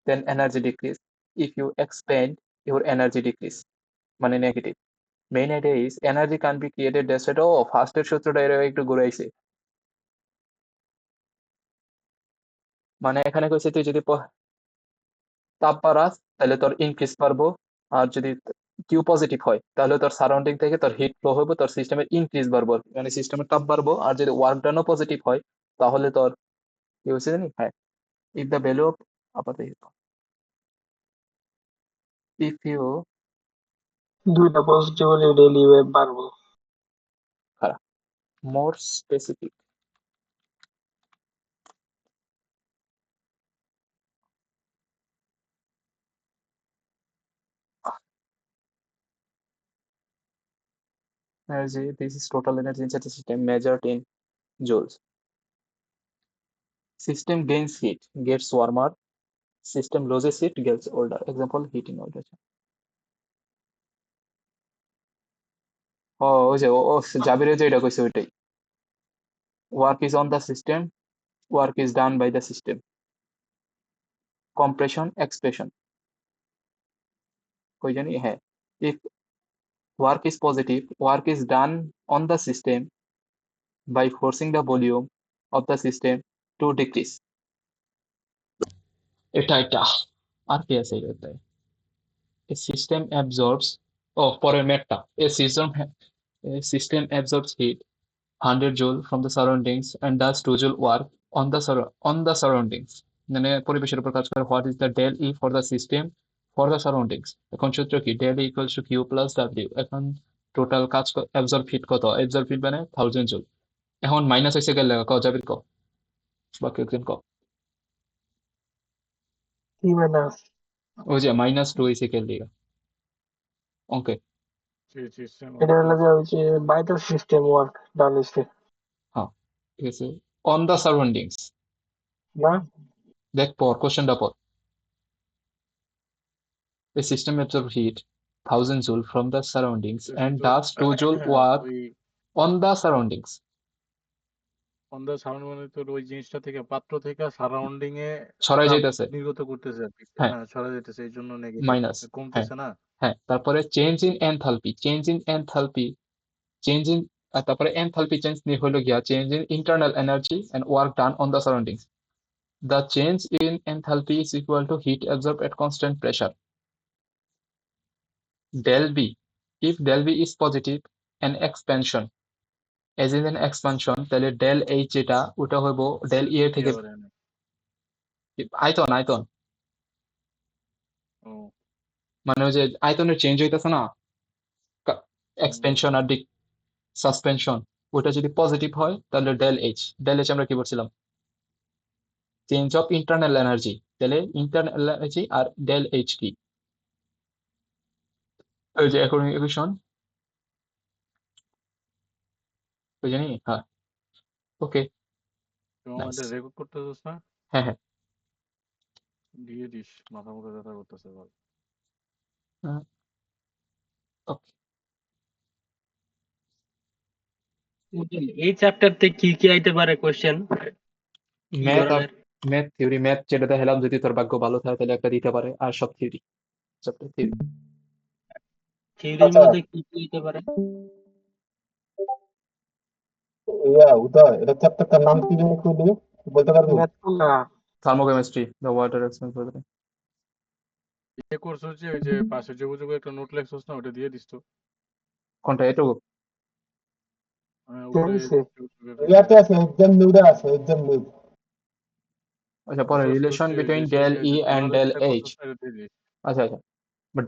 then energy decrease if you expand your energy decrease মানে negative main idea is energy can be created destroyed ফার্স্টের সূত্রটা এর একটু ঘুরাইছে মানে এখানে কইছে তুই যদি তাপ বাড়াস তাহলে তোর ইনক্রিজ পারবো আর যদি কিউ পজিটিভ হয় তাহলে তোর সারাউন্ডিং থেকে তোর হিট ফ্লো হবে তোর সিস্টেমের ইনক্রিজ বাড়বো মানে সিস্টেমের তাপ বাড়বো আর যদি ওয়ার্ক ডানও পজিটিভ হয় তাহলে তোর কি হচ্ছে জানি হ্যাঁ ইফ দ্য ভ্যালু অফ আপাতত ইফ ইউ দুইটা পজিটিভ হলে ডেইলি ওয়েভ বাড়বো। খারাপ মোর specific energy this is total energy inside the system measured in joules system gains heat gets warmer system loses heat gets older example heating older ওই যে ও জাবিরে যে এটা কইছে ওইটাই work is on the system work is done by the system compression expression কই জানি হ্যাঁ if work is positive work is done on the system by forcing the volume of the system to decrease এটা আর কি আছে এটাতে a system absorbs পরের ম্যাটটা a system absorbs heat 100 joule from the surroundings and does 2 joule work on the surroundings মানে পরিবেশের উপর কাজ করে what is the del E for the system for the surroundings এখন সূত্র কি del E equals to Q plus W এখন total কাজ অ্যাবজর্ব হিট কত অ্যাবজর্ব হিট মানে 1000 জুল এখন মাইনাস হইছে গেল ক যাবির ক বাকি একজন ক কি মাইনাস? ওই যে -2 হইছে কেল দিগা ওকে সিস্টেম এটা হলো যে ওই যে by the system work done ইসে হ্যাঁ ঠিক আছে অন দ্য সারাউন্ডিংস না, দেখ পর কোশ্চেনটা পর A system absorbs heat 1000 joule from the surroundings তো and কিন্তু does 2 joule হ্যাঁ work ওই on the surroundings. On the sound মানে তোর ওই জিনিসটা থেকে পাত্র থেকে সারাউন্ডিং এ সরাই তাপ যাইতেছে। নির্গত করতেছে আর কি হ্যাঁ, হ্যাঁ সরা যেতেছে এই জন্য নেগেটিভ মাইনাস। হ্যাঁ, কমতেছে না হ্যাঁ। তারপরে চেঞ্জ ইন এনথালপি, তারপরে এনথালপি চেঞ্জ নিয়ে হলো গিয়া change in internal energy and work done on the surroundings. The change in enthalpy is equal to heat absorbed at constant pressure. Del B. If del B is positive, an expansion, as in an expansion, তাহলে del H যেটা ওটা হইব del E এর কি থেকে আবার এনে আয়তন ও মানে ওই যে আয়তনের চেঞ্জ হইতেছে না, হুম, এক্সপেনশন আর সাসপেনশন, ওটা যদি পজিটিভ হয় তাহলে del H আমরা কি বলছিলাম, চেঞ্জ অফ ইন্টারনাল এনার্জি, তাহলে ইন্টারনাল এনার্জি আর del H কি ওই যে ইকুয়েশন ওই জানি। হ্যাঁ, ওকে, এবং নাইস। এটা রেকর্ড করতেছিস না হ্যাঁ, হ্যাঁ। দিয়ে দিস মাথা মুখে ব্যথা করতেছে ভাই ওকে। এই চ্যাপ্টার থেকে কি কি আইতে পারে কোশ্চেন কি ম্যাথ আর ধরনের ম্যাথ থিওরি, ম্যাথ যেটা দেখালাম যদি তোর ভাগ্য ভালো থাকে তাহলে একটা দিতে পারে, আর সব থিওরি, চ্যাপ্টার থিওরি। থিওরির আচ্ছা মধ্যে কি কি আইতে পারে উদয়, এটা চ্যাপ্টারটার নাম কি জানি কইলি, বলতে পারবি? ম্যাথ কোনটা? থার্মোকেমিস্ট্রি, দ্য ওয়াটার এক্সপেরিমেন্ট। ইয়ে কোর্স হচ্ছে ওই যে পাশে যোগ একটা নোট লেখছস না ওটা দিয়ে দিস তো কোনটা এটুকু? উপরে দিছে ইয়াতে আছে, এক্সাম নিউডে আছে, এক্সাম নিউড। আচ্ছা, পরে প্রশ্ন রিলেশন হচ্ছে ওই বিটুইন যে ডেল শেষে ই যে এন্ড তোলারে ডেল যেটা এইচ। করছস না এটা দিয়ে দিস আচ্ছা, আচ্ছা, বাট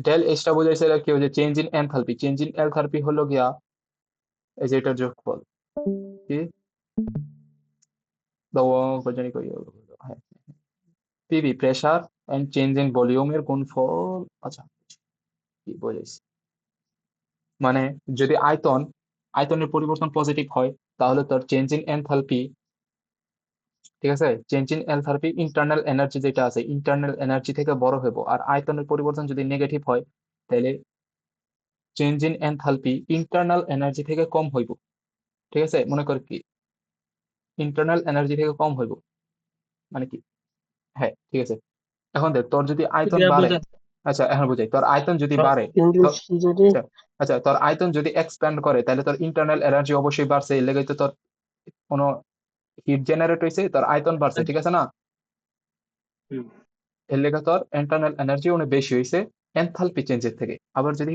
ডেল এইচটা বোঝাইছে কি হচ্ছে change in enthalpy, change in enthalpy হলো গিয়া এই যে এটার যোগফল কি জানি কই, হ্যাঁ, PV pressure and change in ভলিউমের গুণফল। আচ্ছা, কি বোঝাইছে মানে যদি আয়তনের পরিবর্তন পজিটিভ হয় তাহলে তোর চেঞ্জ ইন এনথালপি, ঠিক আছে, change in enthalpy internal energy যেটা আছে ইন্টারনাল এনার্জি থেকে বড় হইব, আর আয়তনের পরিবর্তন যদি নেগেটিভ হয় তাহলে change in enthalpy internal energy থেকে কম হইব। ঠিক আছে, মনে কর কি ইন্টারনাল এনার্জি থেকে কম হইব মানে কি, হ্যাঁ ঠিক আছে। এখন দেখ তোর যদি আয়তন বাড়ে, বোঝা আচ্ছা এখন বুঝাই, তোর আয়তন যদি সব বাড়ে ইংলিশ কি যদি আচ্ছা, আচ্ছা, তোর আয়তন যদি এক্সপ্যান্ড করে তাহলে তোর ইন্টারনাল এনার্জি অবশ্যই বাড়ছে, এর লেগে তো তোর কোনো হিট জেনারেট হয়েছে, তোর আয়তন বাড়ছে, ঠিক আছে না, হুম, এর লেগে তোর ইন্টারনাল এনার্জি অনেক বেশি হয়েছে এনথালপি চেঞ্জের থেকে। আবার যদি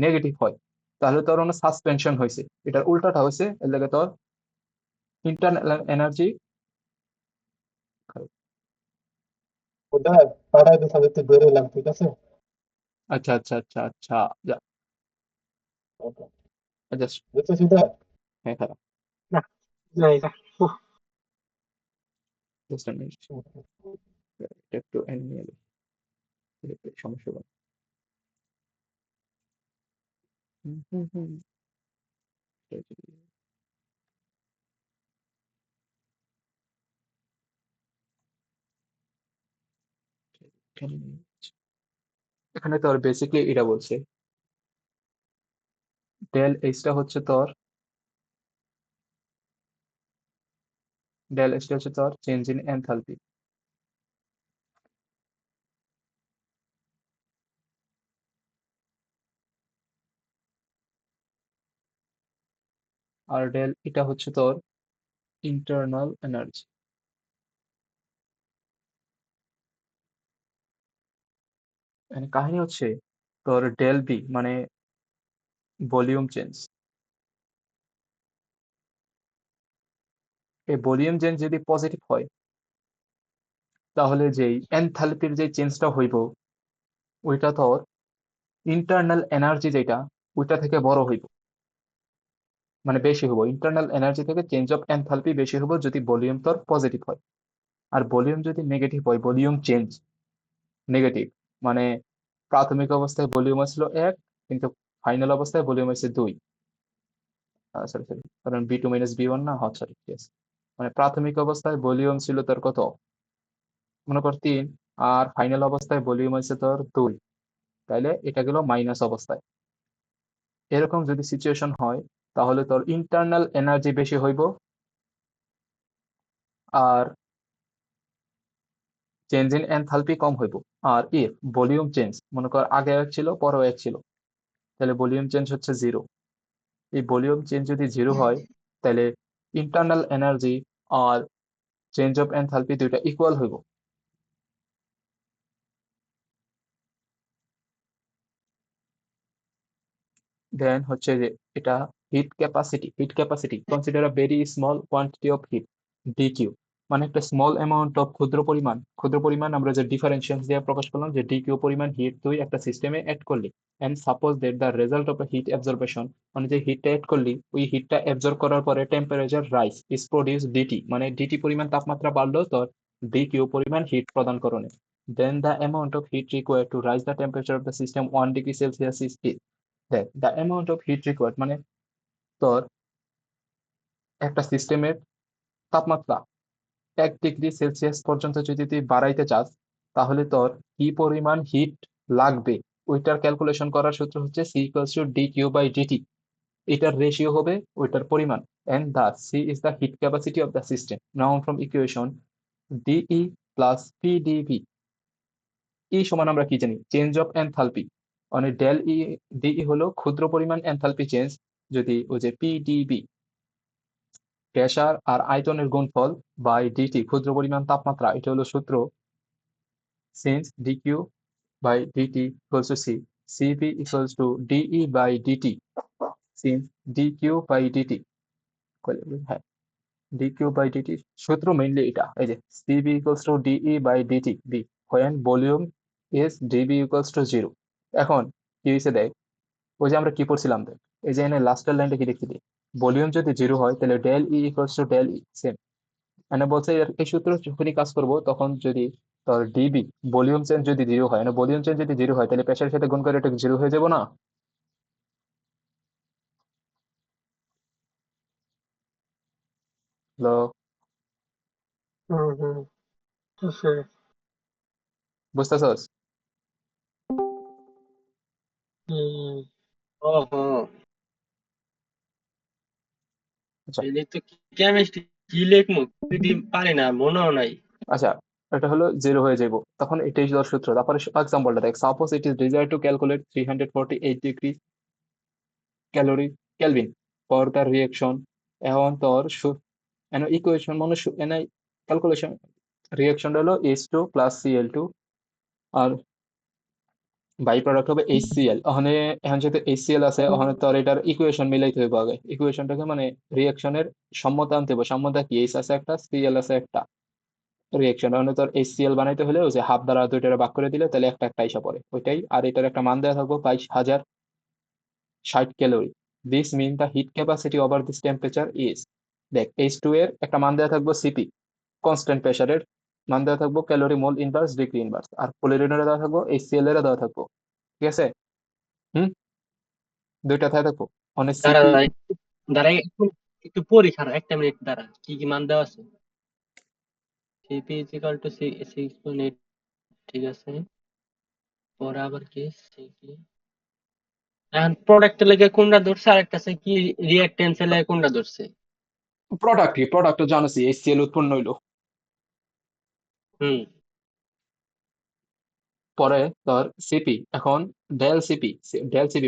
নেগেটিভ হয় তাহলে তোর অনেক সাসপেনশন হয়েছে, এটার উল্টাটা হয়েছে, এর লেগে তোর ইন্টারনাল এনার্জি। উদয়, পাঠাই দিস, আমি একটু বেরোলাম, ঠিক আছে? আচ্ছা, আচ্ছা, আচ্ছা, আচ্ছা, যা ওকে, জাস্ট, বুঝছিস উদয়? হ্যাঁ, খারাপ, না নাই না উহ, জাস্ট মিনিট, একটু অ্যানিমেল সমস্যা হবে। হুম, হুম, হুম। এখানে তোর বেসিকলি এটা বলছে ডেল এইচটা হচ্ছে তোর চেঞ্জ ইন এনথালপি, আর ডেল এটা হচ্ছে তোর ইন্টারনাল এনার্জি। এখানে কাহিনী হচ্ছে তোর ডেল বি মানে ভলিউম চেঞ্জ, এই ভলিউম চেঞ্জ যদি পজিটিভ হয় তাহলে যেই এনথালপির যে চেঞ্জটা হইব ওইটা তোর ইন্টারনাল এনার্জি যেটা ওইটা থেকে বড় হইব, মানে বেশি হইব, ইন্টারনাল এনার্জি থেকে চেঞ্জ অফ এনথালপি বেশি হইব যদি ভলিউম তোর পজিটিভ হয়। আর ভলিউম যদি নেগেটিভ হয়, ভলিউম চেঞ্জ নেগেটিভ মানে প্রাথমিক অবস্থায় ভলিউম ছিল 1 কিন্তু ফাইনাল অবস্থায় ভলিউম হয়েছে 2, সরি সরি, কারণ B2 - B1 না, হ্যাঁ সরি, মানে প্রাথমিক অবস্থায় ভলিউম ছিল তোর কত, মনে কর 3, আর ফাইনাল অবস্থায় ভলিউম হয়েছে তোর 2, তাহলে এটা গেল মাইনাস অবস্থায়। এরকম যদি সিচুয়েশন হয় তাহলে তোর ইন্টারনাল এনার্জি বেশি হইব আর চেঞ্জ ইন এনথালপি কম হইব। আর ইফ ভলিউম চেঞ্জ, মনে কর আগে এক ছিল পরেও এক ছিল, তাহলে ভলিউম চেঞ্জ হচ্ছে জিরো। এই ভলিউম চেঞ্জ যদি জিরো হয় তাহলে ইন্টারনাল এনার্জি আর চেঞ্জ অফ এনথালপি দুইটা ইকুয়াল হইব। দেন হচ্ছে যে এটা heat capacity consider a very small quantity of heat dQ, মানে একটা স্মল অ্যামাউন্ট অফ ক্ষুদ্র পরিমাণ আমরা যে ডিফারেন্সিয়াল দিয়ে প্রকাশ করলাম যে ডিকিউ পরিমাণ হিট তুই একটা সিস্টেমে অ্যাড করলি, and suppose that the result of heat absorption, মানে যে হিটটা অ্যাড করলি ওই হিটটা অ্যাবজর্ব করার পরে temperature rise is produce dT, মানে ডিটি পরিমাণ তাপমাত্রা বাড়লো তোর ডিকিউ পরিমাণ হিট প্রদান করণে। Then the amount of heat required to rise the temperature of the system 1 degree Celsius is দেখ the amount of heat required, মানে তোর একটা সিস্টেমের তাপমাত্রা 1 ডিগ্রি সেলসিয়াস পর্যন্ত যদি তুই বাড়াইতে চাস তাহলে তোর কি পরিমাণ হিট লাগবে ওইটার ক্যালকুলেশন করার সূত্র হচ্ছে C equals to d Q by dT. এটার রেশিও হবে ওইটার পরিমাণ, and the C is the heat capacity of the system. Now from equation dE plus PdV, E সমান আমরা কি জানি চেঞ্জ অফ এনথালপি, মানে ডেল ই ডিই হলো ক্ষুদ্র পরিমাণ এনথালপি চেঞ্জ, যদি ওই যে পিডিবি প্রেসার আর আয়তনের গুণফল বাই ডিটি ক্ষুদ্র পরিমাণ তাপমাত্রা, এটা হলো সূত্র since dQ by dT equals to C, CV equals to dE by dT since dQ by dT, হ্যাঁ ডিকিউ বাই ডিটি সূত্র মেইনলি এটা, এই যে CV equals to dE by dT V when volume is dV equals to zero. এখন কি হয়েছে দেখ, ওই যে আমরা কি পড়ছিলাম দেখ, এই যে এখানে লাস্টের লাইনটা কি দেখতে দিই, ভলিউম যদি জিরো হয় তাহলে del E equals to del E same, মানে বলছে এই সূত্র যখনই কাজ করব তখন যদি তোর ডিবি ভলিউম চেঞ্জ যদি জিরো হয়, মানে ভলিউম চেঞ্জ যদি জিরো হয় তাহলে প্রেসারের সাথে গুণ করে এটা জিরো হয়ে যাব না? হ্যালো, হুম বুঝছি। বুঝতেছস? হুম ও হো, আচ্ছা এই তো কেমিস্ট্রি কি লেখমু যদি পারি না, মনেও নাই। আচ্ছা, এটা হলো জিরো হয়ে যাব, তখন এটাই তোর সূত্র। তারপরে এক্সাম্পলটা দেখ, suppose it is desire to calculate 348 degree calorie kelvin for the reaction. এখন তোর ইকুয়েশন মানে এনে ক্যালকুলেশন রিয়েকশনটা হলো H2 প্লাস Cl2 আর বাই প্রোডাক্ট হবে HCl। ওখানে এখন যেহেতু HCl আছে ওখানে তোর এটার ইকুয়েশন মিলাইতে হবে আগে, ইকুয়েশনটাকে মানে রিয়েকশনের সম্মতা আনতে হবে। সম্মতা কি, H আছে একটা Cl আছে একটা, রিয়েকশন ওখানে তোর HCl বানাইতে হলে ওই যে হাফ দ্বারা দুইটারে ভাগ করে দিলে তাহলে একটা একটা আইসা পড়ে ওইটাই। আর এটার একটা মান দেওয়া থাকবো 22,060 calorie. This mean the heat capacity over this temperature is, দেখ H2 এর একটা মান দেওয়া থাকবো সিপি কনস্ট্যান্ট প্রেসারের, মান দেওয়া থাকবো calorie mole inverse degree inverse, আর পলিরিনের দেওয়া থাকবো HCl এর দেওয়া থাকবো, ঠিক আছে? হুম, দুইটা থাকে থাকবো অনেক দাঁড়া সিপি। দাঁড়া দাঁড়া একটু পরীক্ষা, একটা মিনিট দাঁড়া, কি কি মান দেওয়া আছে? সিপি ইজ ইকুয়াল টু 6.8, ঠিক আছে। পরে আবার কি সিপি, এখন প্রোডাক্টের লেগে কোনটা ধরছে আর একটা আছে কি রিঅ্যাকট্যান্সের লেগে কোনটা ধরছে? প্রোডাক্ট কি, প্রোডাক্ট তো জানোসই HCl উৎপন্ন হইলো। হুম, পরে তোর সিপি, এখন ডেল সিপি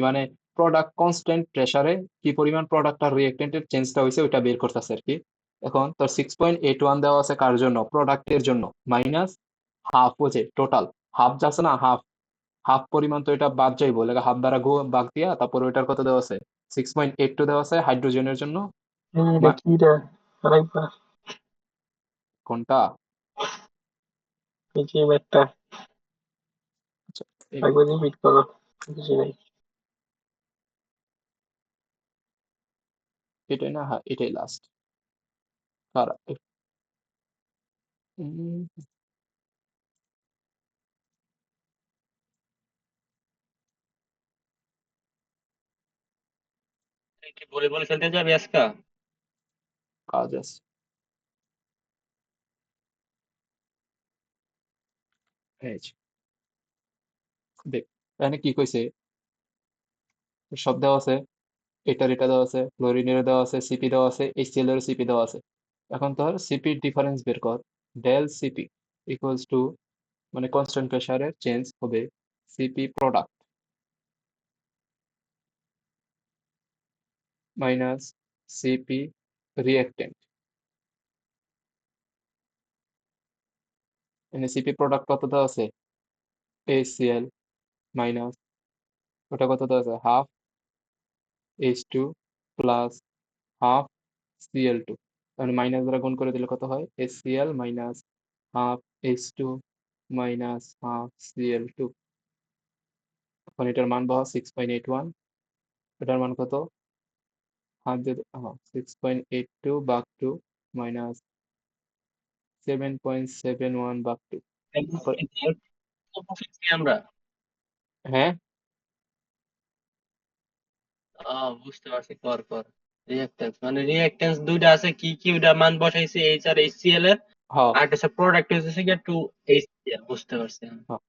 মানে প্রোডাক্ট কনস্ট্যান্ট প্রেসারে কি পরিমাণ প্রোডাক্ট আর রিয়েক্টেন্টের চেঞ্জটা হয়েছে ওইটা বের করতেছে আর কি। এখন তোর 6.81 দেওয়া আছে কার জন্য, প্রোডাক্টের জন্য, মাইনাস হাফ হচ্ছে টোটাল, হাফ যাচ্ছে না, হাফ হাফ পরিমাণ তো এটা বাদ যাইবো, লাগে হাফ দ্বারা বাদ দিয়া তারপর ওইটার কত দেওয়া আছে 6.82 দেওয়া আছে হাইড্রোজেনের জন্য। এটা কি রে, আরেকবার কোনটা? এই যে ম্যাথটা আচ্ছা, এই একবার রিপিট করো, বুঝি নাই। এটাই না, হ্যাঁ এটাই লাস্ট। আর তুই কি ভলিবল খেলতে যাবি আজকা? কাজ আছে, এই যে, দেখ এখানে কি কইছে সব দেওয়া আছে, এটা দেওয়া আছে, ক্লোরিনের দেওয়া আছে, সিপি দেওয়া আছে, এইচসিএল এর সিপি দেওয়া আছে। এখন তোর সিপি ডিফারেন্স বের কর। ডেল সিপি ইকুয়ালস টু মানে কনস্ট্যান্ট প্রেসারের চেঞ্জ হবে সিপি প্রোডাক্ট মাইনাস সিপি রিঅ্যাক্টেন্ট। এখানে সিপি প্রোডাক্ট কত দেওয়া আছে, এইচসিএল মাইনাস ওটা কত দেওয়া আছে, half H two plus half Cl two. মানে মাইনাস দ্বারা গুণ করে দিলে কত হয়, HCl minus half H two minus half Cl two. এখন এটার মান বহা 6.81, এটার মান কত, হাফ দিয়ে 6.82 ভাগ 2 মাইনাস 7.71 ভাগ 2। আমরা হ্যাঁ বুঝতে পারছি, কর কর। রিঅ্যাকট্যান্স মানে রিঅ্যাকট্যান্স দুইটা আছে, কি কি ওটা মান বসাইছে, এইচ আর এইচসিএল এর, হ্যাঁ আর একটা প্রোডাক্ট হচ্ছে কি 2 এইচসিএল। বুঝতে পারছি আমি। হ্যাঁ।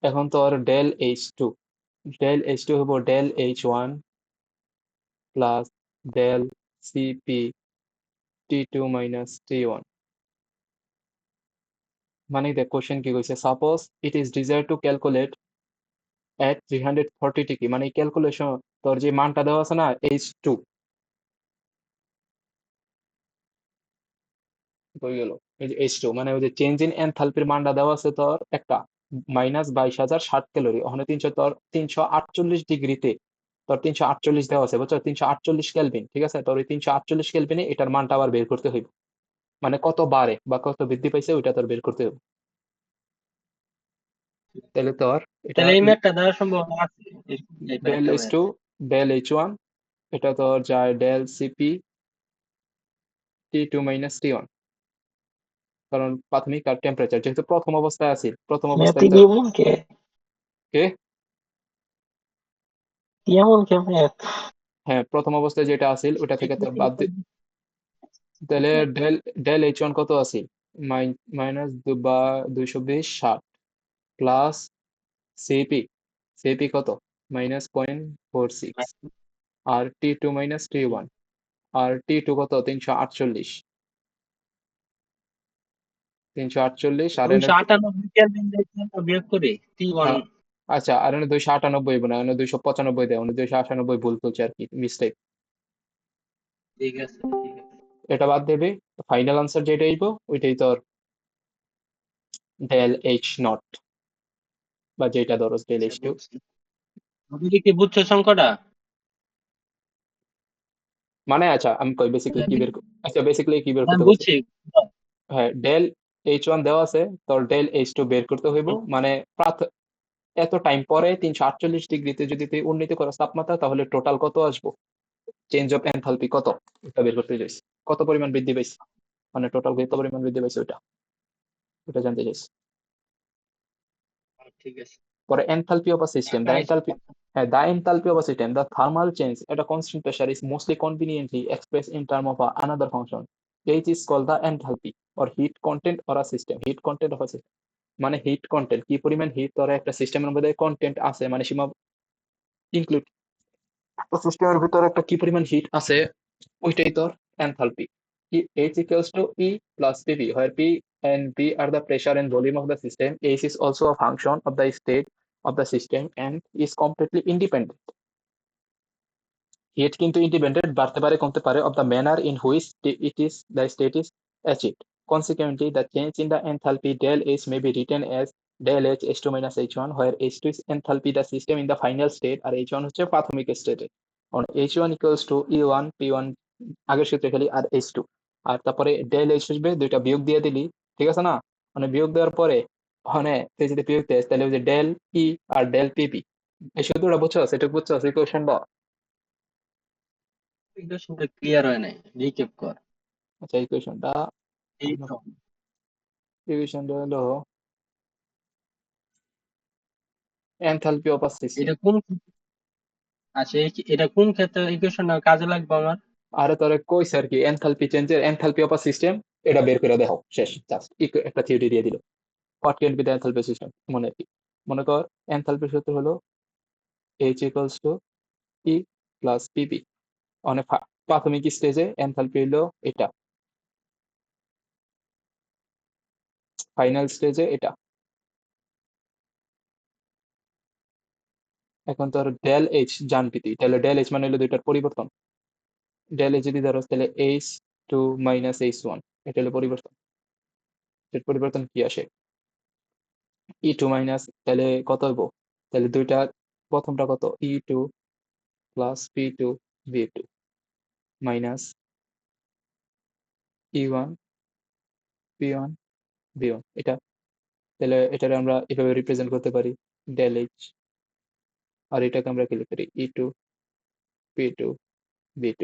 এখন তো আর ডেল এইচ টু হবো del H one plus del Cp T two minus T one. মানে দেখ কোশ্চেন কি কইছে, suppose it is desire to calculate at 340 degree, মানে ক্যালকুলেশন তোর যে মানটা দেওয়া আছে না এইচ টু হয়ে গেল, এই যে এইচ টু মানে ওই যে চেঞ্জ ইন এনথালপির মানটা দেওয়া আছে তোর একটা মাইনাস 22,060 ক্যালোরি। ওখানে 348 ডিগ্রিতে তোর 348 দেওয়া আছে, বুঝছো, 348 কেলভিন। ঠিক আছে, তোর ওই 348 কেলভিনে এটার মানটা আবার বের করতে হইব, মানে কত বাড়ে বা কত বৃদ্ধি পাইছে ওইটা তোর বের করতে হবে। তাহলে তোর এটা তাহলে এই ম্যাথটা দেওয়ার সম্ভাবনা আছে, এরকম টাইপের ডেল একটা H math. Two del H one, এটা তোর যায় del Cp T two minus T one. কারণ প্রাথমিক আর টেম্পারেচার যেহেতু প্রথম অবস্থায় আছে, প্রথম ম্যাথ অবস্থায় তো এমন কে কে এমন কে ম্যাথ? হ্যাঁ প্রথম অবস্থায় যেটা আছিল ওটা থেকে তোর বাদ তাহলে ডেল ডেল এইচ ওয়ান কত আছে, মাইনাস বা 220/60 প্লাস সিপি সিপি কত -0.46 আর টি টু মাইনাস টি ওয়ান, আর টি টু কত 348 আর এনে 298 কেলভিন থেকে বিয়োগ করে T1। আচ্ছা আর এনে 298 হইব না, এনে 295 দেয়, উনি 298 ভুল করছে আর কি, মিস্টেক। ঠিক আছে, ঠিক আছে। এটা বাদ দেবে, ফাইনাল আনসার যেটা আইব ওইটাই তোর ডেল এইচ নট বা যেটা ধরো ডেল এইচ আচ্ছা, টু। বুঝছি। তুমি কি বুঝছো সংখ্যাটা? মানে আচ্ছা আমি কই বেসিক্যালি কি বের আচ্ছা বেসিক্যালি কি বের হ্যাঁ, করতে বলছে, বুঝছি। হ্যাঁ ডেল এইচ ওয়ান দেওয়া আছে, তোর ডেল এইচ টু বের করতে হইব, মানে এত টাইম পরে 348 ডিগ্রিতে যদি তুই উন্নীত করাস তাপমাত্রা, তাহলে টোটাল কত আসবো, চেঞ্জ অফ এনথালপি কত, এটা বের করতে চাইছি, কত পরিমাণ বৃদ্ধি পাইছে, মানে টোটাল কত পরিমাণ বৃদ্ধি পাইছে ওটা ওটা জানতে চাইছি। ঠিক আছে। পরে enthalpy of a system, the enthalpy, the enthalpy of a system, the thermal change at a constant pressure is mostly conveniently expressed in terms of another function. H is called the enthalpy or heat content or a system. Heat content of a system মানে hit content, কি পরিমাণ hit তোর একটা সিস্টেমের মধ্যে content আছে, মানে সীমা include, সিস্টেমের ভিতরে একটা কি পরিমাণ হিট আছে ওইটাই তোর enthalpy. H equals to E plus PV, where P and V are the pressure and volume of the system. H is also a function of the state of the system and is completely independent. H কিন্তু independent, বাড়তে পারে কমতে পারে of the manner in which it is the state is achieved. Consequently, the change in the enthalpy del H may be written as del H H2 minus H1, where H2 is enthalpy the system in the final state R H1 হচ্ছে প্রাথমিক স্টেটে। H1 equals to E1 P1 আগের সূত্রে খেলি আর H2, আর তারপরে del H আসবে, দুইটা বিয়োগ দিয়ে দিলি, ঠিক আছে না, মানে বিয়োগ দেওয়ার পরে ওখানে তুই যদি বিয়োগ দেস তাহলে ওই যে ডেল ই আর ডেল পিপি, এই সূত্রটা বুঝছো, সেটা বুঝছো ইকুয়েশনটা। ইকুয়েশনটা ক্লিয়ার হয় নাই, রিক্যাপ কর। আচ্ছা ইকুয়েশনটা এই ইকুয়েশনটা হলো এনথালপি অফ আ সিস্টেম। এটা কোন, আচ্ছা এটা কোন ক্ষেত্রে ইকুয়েশনটা কাজে লাগবে আমার? আরে তোরে কইছে আর কি, এনথালপি চেঞ্জের এনথালপি অফ আ সিস্টেম, এটা বের করে দেখো, শেষ, জাস্ট একটা থিওরি দিয়ে দিল, what can be the enthalpy system, মনে আর কি। মনে কর এনথালপির সূত্র হলো H equals to E plus PP. মানে প্রাথমিক স্টেজে এনথালপি হলো এটা, ফাইনাল স্টেজে এটা। এখন তোর ডেল এইচ জানবি তুই, তাহলে ডেল এইচ মানে হলো দুইটার পরিবর্তন। ডেল এইচ যদি ধরো তাহলে H2 মাইনাস H1, এটা হলো পরিবর্তন। এর পরিবর্তন কি আসে? E2 মাইনাস, তাহলে কত হইব? তাহলে দুইটা প্রথমটা কত? E2 plus P2 V2 minus E1 P1 V1, এটা। তাহলে এটারে আমরা এভাবে রিপ্রেজেন্ট করতে পারি ডেল এইচ, আর এটাকে আমরা কি লিখতে পারি? E2 P2 V2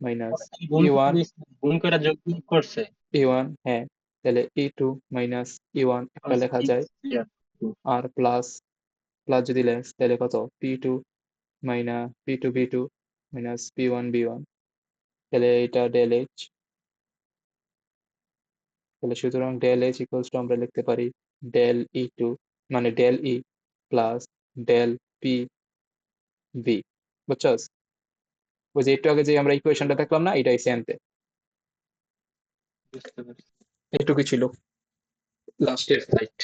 minus E1 গুণ করে যোগ বিয়োগ করছে। E1, হ্যাঁ, তাহলে E2 মাইনাস E1 একটা লেখা যায়, আর প্লাস প্লাস যদি লেখস তাহলে কত? P2 minus P2 V2 minus P1 V1, তাহলে এটা ডেল এইচ। তাহলে সুতরাং ডেল এইচ ইকুয়ালস টু আমরা লিখতে পারি ডেল E2 মানে del E plus del P V. বুঝছস? ওই যে একটু আগে যে আমরা ইকুয়েশনটা দেখলাম না, এটাই সেমতে, বুঝতে পারছি। এটুকু ছিল লাস্টের স্লাইড।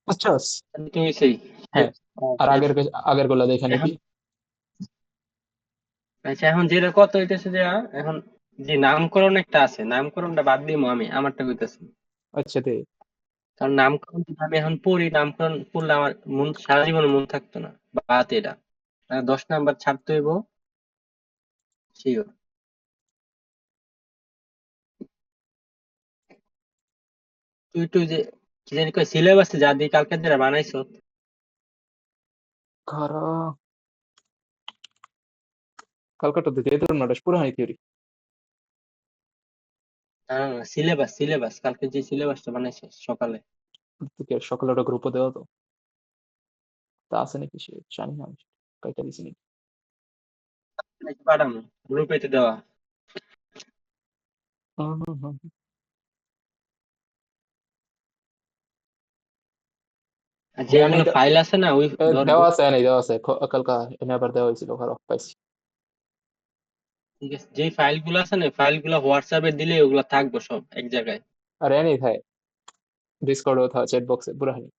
বুঝছস? তুমি সেই হ্যাঁ, আর আগের গুলা দেখে নিবি। আচ্ছা, এখন যেটা কত হইতেছে যে এখন যে নামকরণ একটা আছে, নামকরণটা বাদ দিমু, আমি আমারটা কইতেছি। আচ্ছা দে। কারণ নামকরণ যদি আমি এখন পড়ি, নামকরণ পড়লে আমার মন সারা জীবন মন থাকতো না, বাদ এটা 10 নাম্বার ছাড়তে হইব শিওর। তুই যে কি জানি কয় সিলেবাসে যা দিয়ে কালকে যেটা বানাইছো, খারা কালকাটা দিতে এদের নটাস পুরানি থিওরি। সিলেবাস সিলেবাস কালকে যে সিলেবাসটা বানাইছো সকালে, তোকে সকালে ওটা গ্রুপে দেওয়া তো, তা আছে নাকি সে জানি না, আমি কাইটা দিছি নাকি। পাঠানো গ্রুপেতে দেওয়া। হুম, হুম, হুম। আর দেয় যেগুলো নাই, ফাইল আছে না ওই দেওয়া আছে নাই, দেওয়া আছে কালকা এনে আবার দেওয়া হয়েছিল, খারাপ পাইছি। ঠিক আছে, যে ফাইল গুলো আছে না ফাইল গুলো হোয়াটসঅ্যাপে দিলে ওগুলো থাকবো সব এক জায়গায়। আর এনে থাকে ডিসকর্ডও থাকে, চ্যাট বক্সে পুরানি।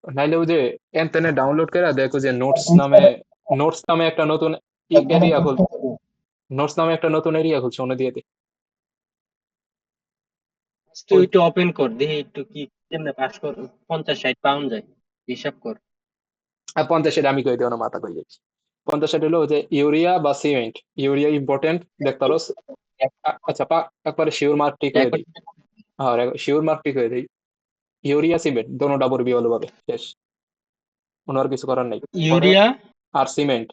নাইলে ওই যে এনতেনে ডাউনলোড করে দেখো যে নোটস নামে একটা নতুন এরিয়া খুল, নোটস নামে একটা নতুন এরিয়া খুলছে, অন্য দিয়ে দে। তুই একটু ওপেন কর দেখি একটু কি কেমনে পাস কর, 50-60 পাউন্ড যায়, হিসাব কর। আর 50 আমি কই দেওয়া মাথা কই যাচ্ছি। 50 হলো ওই যে ইউরিয়া বা সিমেন্ট। Urea important দেখতারস। আচ্ছা একবারে শিওর মার্ক ঠিক হয়ে দিই। হ্যাঁ, শিওর মার্ক ঠিক হয়ে দিই। ইউরিয়া সিমেন্ট দোনোটা পড়বি ভালোভাবে, শেষ, কোনো আর কিছু করার নাই। ইউরিয়া আর সিমেন্ট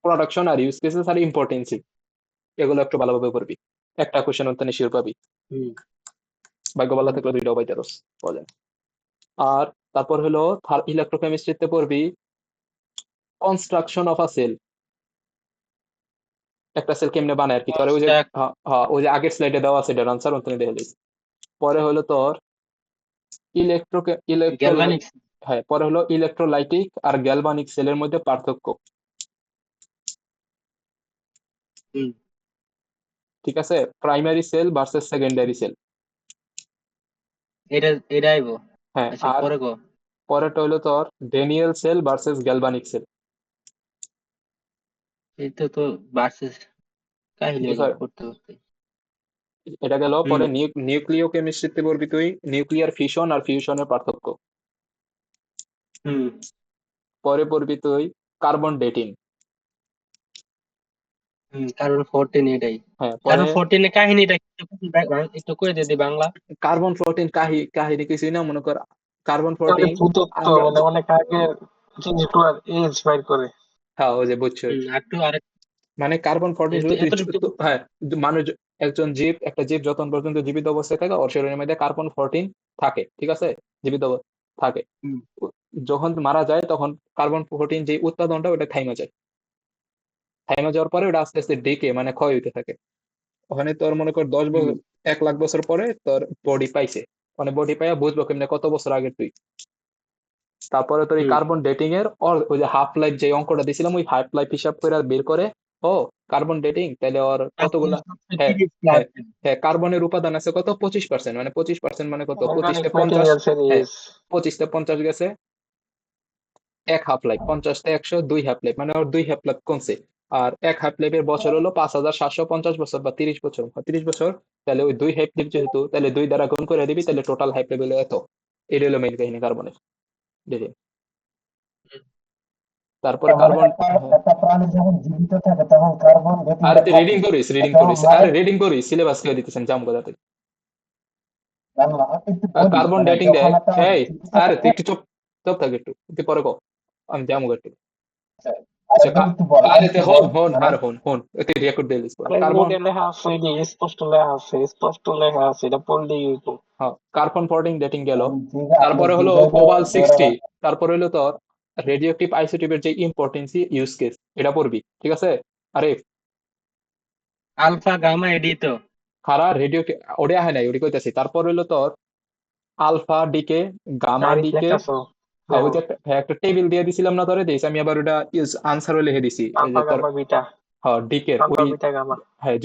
প্রোডাকশন আর ইউজ কেসেস আর ইম্পর্টেন্সি, এগুলো একটু ভালোভাবে পড়বি। একটা কোশ্চেন অন্তনে শিওর পাবি, ভাগ্য ভালো থাকলে দুইটাও পাইতারস, বলেন। আর তারপর হলো ইলেকট্রোকেমিস্ট্রিতে পড়বি কনস্ট্রাকশন অফ আ সেল। একটা সেল কেমনে বানায় আর কি করে, ওই যে ওই যে আগের স্লাইডে দেওয়া আছে, এটার আনসার অন্তনে দেখে দিস। পরে হলো তোর গ্যালভানিক্স। হ্যাঁ, পরে হলো ইলেকট্রোলাইটিক আর গ্যালভানিক সেলের মধ্যে পার্থক্য। ঠিক আছে, primary sell versus secondary sell. এটা আইবো। হ্যাঁ, আচ্ছা আর পরে কো। পরেরটা হলো তোর Daniel cell versus galvanic cell. এটা তো ভার্সেস কাহিনী বিষয় করতে করতে। এটা গেল। পরে নিউক্লিয় কেমিস্ট্রিতে পড়বি তুই নিউক্লিয়ার ফিশন আর ফিউশনের পার্থক্য। পরে পড়বি তুই কার্বন ডেটিং। কার্বন 14 এটাই। হ্যাঁ, পরে কার্বন 14 এর কাহিনীটা একটু কই দে বাংলা। কার্বন 14 কাহিনী কিছুই না, মনে কর কার্বন 14 ভূতত্ব আমরা, মানে অনেক আগে জিনিসগুলোর এজ বাইর করে। হ্যাঁ ওই যে বুঝছো, মানে কার্বন 14 শুধু হ্যাঁ, মানুষ একজন জীব, একটা জীব যতক্ষণ পর্যন্ত জীবিত অবস্থায় থাকে ওর শরীরের মধ্যে কার্বন 14 থাকে, ঠিক আছে, জীবিত থাকে। যখন মারা যায় তখন কার্বন 14 যে উৎপাদনটা ওটা থাইমা যায়, থাইমা যাওয়ার পরে ওটা আস্তে আস্তে ডেকে মানে ক্ষয় হইতে থাকে। ওখানে তোর মনে কর 10 বছর 1 লাখ বছর পরে তোর বডি পাইছে, মানে বডি পাইয়া বুঝবো কেমনে কত বছর আগে তুই। তারপরে তোর এই হুম। কার্বন ডেটিং এর ওই যে হাফ লাইফ যে অঙ্কটা দিছিলাম, ওই হাফ লাইফ হিসাব করে বের করে ও কার্বন ডেটিং, তাহলে ওর কতগুলা, হ্যাঁ হ্যাঁ হ্যাঁ, কার্বনের উপাদান আছে কত 25%, মানে 25% মানে কত, 25 তে 50, ম্যাটেরিয়াল হ্যাঁ সিরিজ 25 তে 50 গেছে, এক হাফ লাইফ, 50 তে 100, 2 হাফ লাইফ, মানে ওর 2 হাফ লাইফ কমছে। আর এক হাফ লাইফের বছর হলো 5750 বছর বা 30 বছর, 30 বছর। তাহলে ওই 2 হাফ লাইফ যেহেতু, তাহলে 2 দ্বারা গুণ করে দিবি, তাহলে টোটাল হাফ লাইফ হলো এত। এটা হলো মেইন কাহিনী কার্বনের। দেখি তারপরে মানে কার্বন, একটা প্রাণী যখন জীবিত থাকে তখন কার্বন আরে ডেটিংটা তুই থাকে। রিডিং করিস, রিডিং এখন করিস, আরে মায়ের রিডিং করিস, সিলেবাস কে দিতেছেন জাম কথা তুই। জানলা একটু বলি, কার্বন মানে ডেটিং যখন দেয়, একটা এই জীবিত আরে তুই থাকে। একটু চুপ, চুপ থাক একটু, তুই পরে কো, আমি যাবো একটু। আরে আচ্ছা বল একটু বল, আরে একটু তে হন বল হন মানে আরে হন হন, তুই রেকর্ড দিয়ে দিস পরে। আরে কার্বন, বোর্ডে লেখা আছে, এই যে স্পষ্ট লেখা আছে, স্পষ্ট লেখা আছে, এটা পড়লেই হইতো। হ্যাঁ কার্বন 14 ডেটিং গেল। ঠিক আছে, আপনি তারপরে হলো বুঝাইলে কোবাল ধরে 60, তারপরে হলো তোর রেডিও অ্যাক্টিভ আইসোটোপের যে ইম্পর্টেন্স ইউজ কেস, এটা পড়বি, ঠিক আছে? আরে আলফা গামা এডি তো। খারা রেডিও, ওটা হয় নাই, ওটা কইতাছি। তারপর হলো তোর আলফা ডিকে, গামা তারিখ ডিকে, লেখাছো হ্যাঁ ওই যেমন যে একটা টেবিল দিয়ে দিছিলাম না তোরে, দিস আমি আবার ওটা আনসারও লিখে দিছি, এই আলফা যে তোর গামা বিটা, হ্যাঁ ডিকের আলফা ওই, বিটা গামা। হ্যাঁ